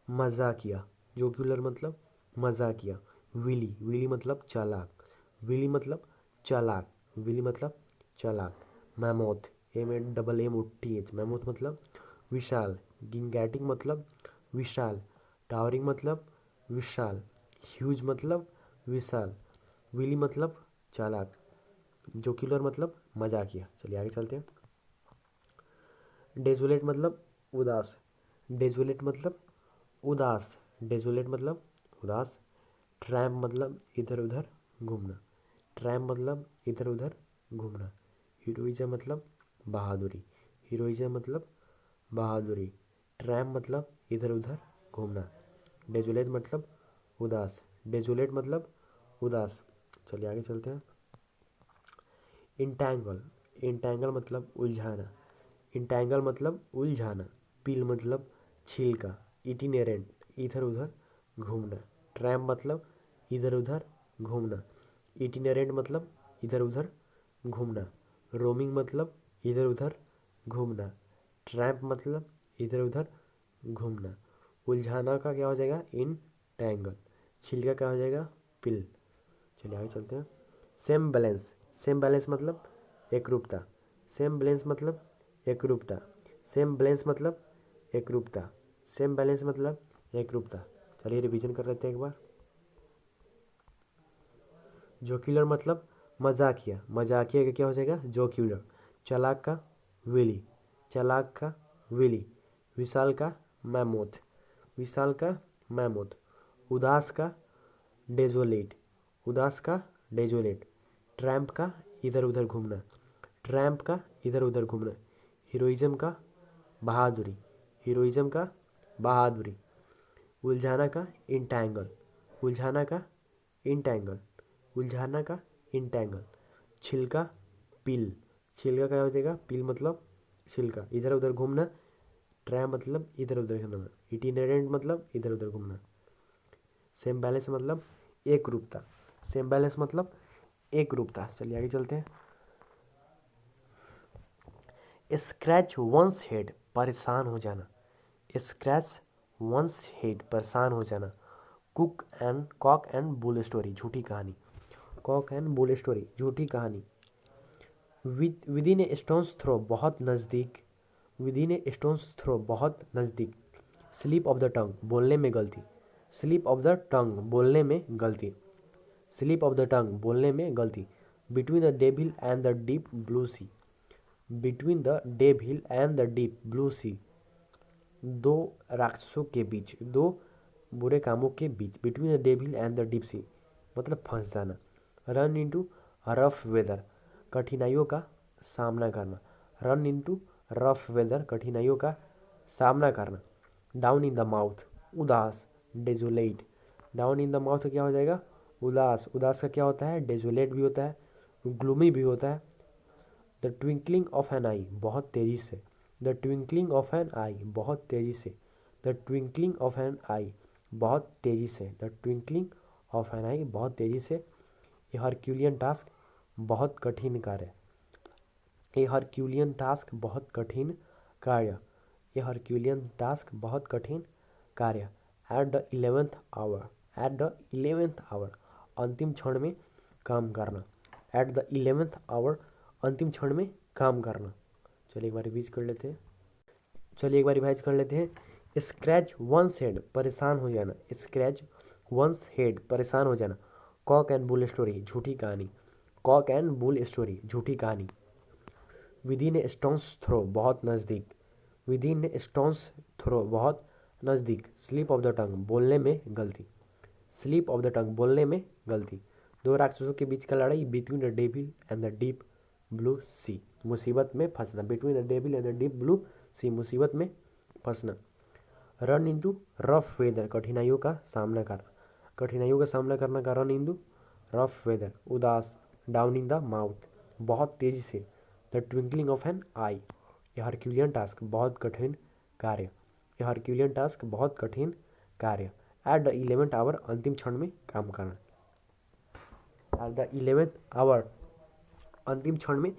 मजाकिया, जोक्यूलर मतलब मजाकिया। विली, विली मतलब चालाक। विली मतलब चालाक, विली मतलब चालाक। मैमोथ, MAMMOTH, मैमोथ मतलब विशाल। गिंगैटिंग मतलब विशाल। टावरिंग मतलब विशाल। ह्यूज मतलब विशाल। विली मतलब चालाक। जोक्यूलर मतलब मजाकिया। चलिए आगे चलते हैं। डेजोलेट मतलब उदास। डेजोलेट मतलब उदास। डेजोलेट मतलब उदास। ट्रैम्प मतलब इधर उधर घूमना। ट्रैम्प मतलब इधर उधर घूमना। हीरोइज्म मतलब बहादुरी। हीरोइज्म मतलब बहादुरी। ट्रैम्प मतलब इधर उधर घूमना। डेजोलेट मतलब उदास। डेजोलेट मतलब उदास। चलिए आगे चलते हैं। इंटैंगल, इंटैंगल मतलब उलझाना। इंटैंगल मतलब उलझाना। पील मतलब छिलका। इटिनेरेंट, इधर उधर घूमना। ट्रैम मतलब इधर उधर घूमना। इटिनेरेंट मतलब इधर उधर घूमना। रोमिंग मतलब इधर उधर घूमना। ट्रैम्प मतलब इधर उधर घूमना। उलझाना का क्या हो जाएगा? इन टैंगल। छिलका क्या हो जाएगा? पिल। चलिए आगे चलते हैं। सेम बैलेंस, सेम बैलेंस मतलब एकरूपता। सेम बैलेंस मतलब एकरूपता। सेम बैलेंस मतलब एकरूपता। सेम बैलेंस मतलब एकरूपता। चलिए रिवीजन कर लेते हैं एक बार। जोक्यूलर मतलब मजाकिया। मजाकिया का क्या हो जाएगा? जोक्यूलर। चालाक का विली। चालाक का विली। विशाल का मैमोथ। विशाल का मैमोथ। उदास का डेजोलेट। उदास का डेजोलेट। ट्रैम्प का इधर उधर घूमना। ट्रैम्प का इधर उधर घूमना। हीरोइज्म का बहादुरी। हीरोइज्म का बहादुरी। उलझाना का इंटैंगल। उलझाना का इंटैंगल। उलझाना का इंटैंगल। छिलका, पील, छिलका क्या हो जाएगा, पील मतलब छिलका, इधर उधर घूमना, ट्राई मतलब इधर उधर घूमना, इटिनेरेंट मतलब इधर उधर घूमना, सेम बैलेंस मतलब एक रूपता, सेम बैलेंस मतलब एक रूपता। चलिए आगे चलते हैं। स्क्रैच वंस हेड, परेशान हो जाना, स्क्रैच वंस हेड, परेशान हो जाना। कॉक एंड बुल स्टोरी, झूठी कहानी, कॉक एंड बुल स्टोरी, झूठी कहानी। Within a stone's throw, बहुत नज़दीक, within a stone's throw, बहुत नज़दीक। स्लिप ऑफ द टंग, बोलने में गलती, स्लिप ऑफ द टंग, बोलने में गलती, स्लिप ऑफ द टंग, बोलने में गलती। Between the devil and the deep blue sea, between the devil and the deep blue sea, दो राक्षसों के बीच, दो बुरे कामों के बीच। Between the devil and the deep sea मतलब फंस जाना। रन इनटू रफ वेदर, कठिनाइयों का सामना करना, रन इनटू रफ वेदर, कठिनाइयों का सामना करना। डाउन इन द माउथ, उदास, desolate, down in the mouth क्या हो जाएगा, उदास, उदास का क्या होता है, डेजोलेट भी होता है, ग्लूमी भी होता है। The twinkling of an eye, बहुत तेजी से, the twinkling of an eye, बहुत तेजी से, the twinkling of an eye, बहुत तेजी से, the twinkling of an eye, बहुत तेजी से। ए हरक्यूलियन टास्क, बहुत कठिन कार्य, ए हरक्यूलियन टास्क, बहुत कठिन कार्य, ए हरक्यूलियन टास्क, बहुत कठिन कार्य। At the 11th hour, at the 11th hour, अंतिम क्षण में काम करना, एट द 11th आवर, अंतिम क्षण में काम करना। चलिए एक बार रिवाइज कर लेते हैं, चलिए एक बार रिवाइज कर लेते हैं। स्क्रैच वंस हेड, परेशान हो जाना, स्क्रैच वंस हेड, परेशान हो जाना। कॉक एंड बुल स्टोरी, झूठी कहानी, कॉक एंड बुल स्टोरी, झूठी कहानी। Within a stone's throw, बहुत नज़दीक, within a stone's throw, बहुत नज़दीक। स्लिप ऑफ द टंग, बोलने में गलती, स्लिप ऑफ द टंग, बोलने में गलती। दो राक्षसों के बीच का लड़ाई, between the devil and the deep blue sea, मुसीबत में फंसना, between the devil and the deep blue sea, मुसीबत में फंसना। रन इंटू रफ वेदर, कठिनाइयों का सामना करना, कठिनाइयों का सामना करना का रन इंटू रफ वेदर। उदास, डाउन इन द माउथ, बहुत तेजी से। The twinkling of an eye, a herculean task, बहुत कठिन कार्य, ए हरक्यूलियन टास्क, बहुत कठिन कार्य। एट द 11th आवर, अंतिम क्षण में काम करना, एट द 11th आवर, अंतिम क्षण में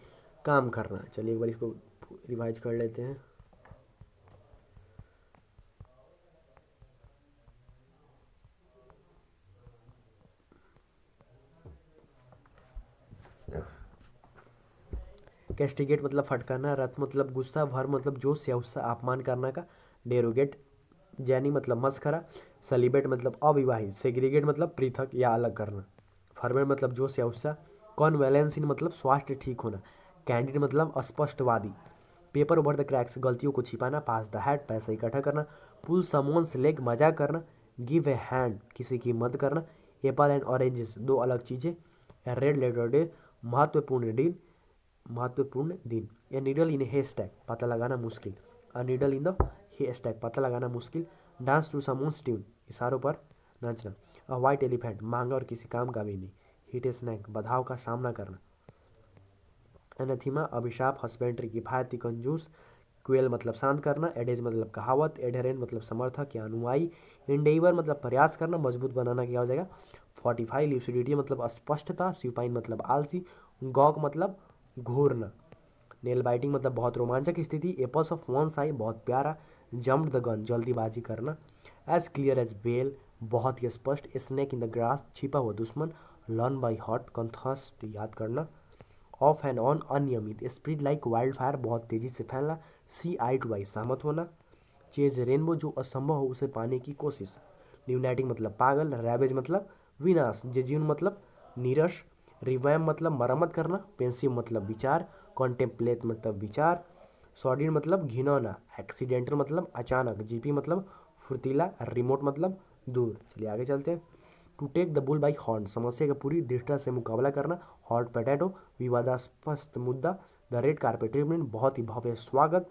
काम करना। चलिए एक बार इसको रिवाइज कर लेते हैं। कैस्टिगेट मतलब फटकारना, रथ मतलब गुस्सा, भर मतलब जोश या उत्साह, अपमान करना का। डेरोगेट, जैनी मतलब मस्खरा, सेलिब्रेट मतलब अविवाहित, सेग्रीगेट मतलब पृथक या अलग करना, फर्मेंट मतलब जोश या उत्साह, कॉन्वेलेंसिन मतलब स्वास्थ्य ठीक होना, कैंडिड मतलब अस्पष्टवादी, पेपर ओवर द क्रैक्स गलतियों को छिपाना, पास द हैट पैसा इकट्ठा करना, पुल समोन्स लेग मजाक करना, गिव ए हैंड किसी की मदद करना, एप्पल एंड ऑरेंजेस दो अलग चीज़ें, रेड लेटर डे महत्वपूर्ण दिन, महत्वपूर्ण दिन। A needle in hey stack पता लगाना मुश्किल, a needle in the haystack पता लगाना मुश्किल। डांस टू समोन्स ट्यून इशारों पर नाचना। अ वाइट एलिफेंट महंगा और किसी काम का भी नहीं। हिट ए स्नैक बधाव का सामना करना। एनाथीमा अभिशाप, हस्बेंड्री किफायती कंजूस, क्वेल मतलब शांत करना, एडेज मतलब कहावत, एडहेरेंट मतलब समर्थक या अनुयायी, इंडेवर मतलब प्रयास करना, मजबूत बनाना क्या हो जाएगा, फोर्टिफाई, ल्यूसिडिटी मतलब अस्पष्टता, सुपाइन मतलब आलसी, गॉग मतलब घूरना, नेल बाइटिंग मतलब बहुत रोमांचक स्थिति, एपल्स ऑफ वन साई बहुत प्यारा, जम्प्ड द गन जल्दीबाजी करना, एज क्लियर एज बेल बहुत ही स्पष्ट, स्नेक इन द ग्रास छिपा हुआ दुश्मन, लर्न बाई हॉट कंथस्ट याद करना, ऑफ एंड ऑन अनियमित, स्प्रीड लाइक वाइल्ड फायर बहुत तेजी से फैलना, सी आई टू आई सहमत होना, चेज रेनबो जो असंभव हो उसे पाने की कोशिश, ल्यूनाटिक मतलब पागल, रैवेज मतलब विनाश, जेज्यून मतलब नीरस, रिवैम मतलब मरम्मत करना, पेंसिव मतलब विचार, कॉन्टेम्पलेट मतलब विचार, सॉर्डिन मतलब घिनौना, एक्सीडेंटल मतलब अचानक, जीपी मतलब फुर्तीला, रिमोट मतलब दूर। चलिए आगे चलते हैं। To take the bull by horn समस्या का पूरी दृढ़ता से मुकाबला करना, हॉट पोटैटो विवादास्पद मुद्दा, द रेड कारपेट ट्रीटमेंट बहुत ही भव्य स्वागत,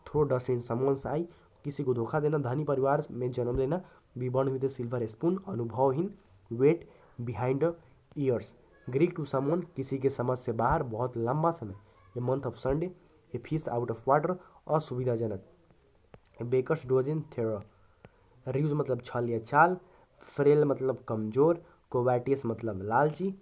throw dust in someone's eye किसी को धोखा देना, धनी परिवार में जन्म लेना, be born with a silver spoon अनुभवहीन, wet behind ears, Greek to someone, किसी के समझ से बाहर, बहुत लंबा समय। A month of Sunday, a fish out of water, असुविधाजनक। ए बेकर्स डोजन थेरा, र्यूज मतलब छल या चाल, फ्रेल मतलब कमजोर, कोवैटियस मतलब लालची,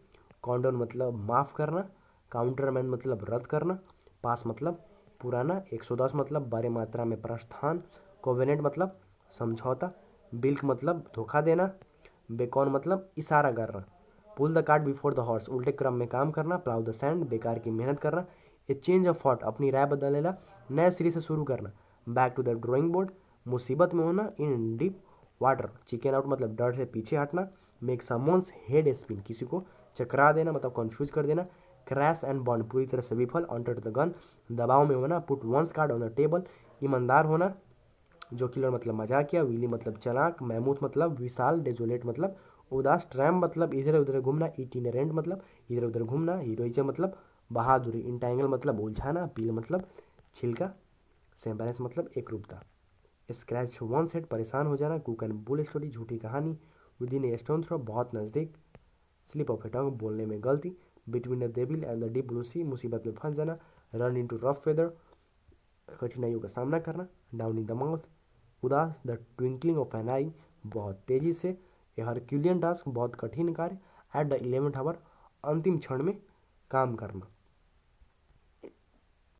कॉन्डोन मतलब माफ़ करना, काउंटरमैन मतलब रद्द करना, पास मतलब पुराना, 110 मतलब बड़े मात्रा में प्रस्थान, कोवेनेंट मतलब समझौता, बिल्क मतलब धोखा देना, बेकॉन मतलब इशारा करना, pull the cart before the horse, उल्टे क्रम में काम करना, प्लाउ द सैंड बेकार की मेहनत करना, ए चेंज ऑफ थॉट अपनी राय बदल लेना, नए सिरे से शुरू करना, back to the drawing board मुसीबत में होना, in deep water chicken out मतलब डर से पीछे हटना, मेक समवंस हेड स्पिन किसी को चकरा देना मतलब कन्फ्यूज कर देना, क्रैश एंड बर्न पूरी तरह से विफल, अंडर द गन दबाव में होना, put one's card on the table ईमानदार होना, जोकिलर मतलब मजाकिया, विली मतलब चालाक, मैमूथ मतलब विशाल, डेजोलेट मतलब उदास, ट्रैम मतलब इधर उधर घूमना, इटिनेरेंट मतलब इधर उधर घूमना, हीरोइजम मतलब बहादुरी, इंटैंगल मतलब उलझाना, पील मतलब छिलका, सेम्बैलेंस मतलब एक रूपता, स्क्रैच वन सेट परेशान हो जाना, कुक एंड बुल स्टोरी झूठी कहानी, within a stone throw बहुत नज़दीक, स्लिप ऑफ ए टंग बोलने में गलती, between the devil and the deep blue sea मुसीबत में फंस जाना, run into rough weather कठिनाइयों का सामना करना, डाउन इन द माउथ उदास, the twinkling of an eye बहुत तेजी से, ए हरक्यूलियन टास्क बहुत कठिन कार्य, एट द 11th आवर अंतिम क्षण में काम करना।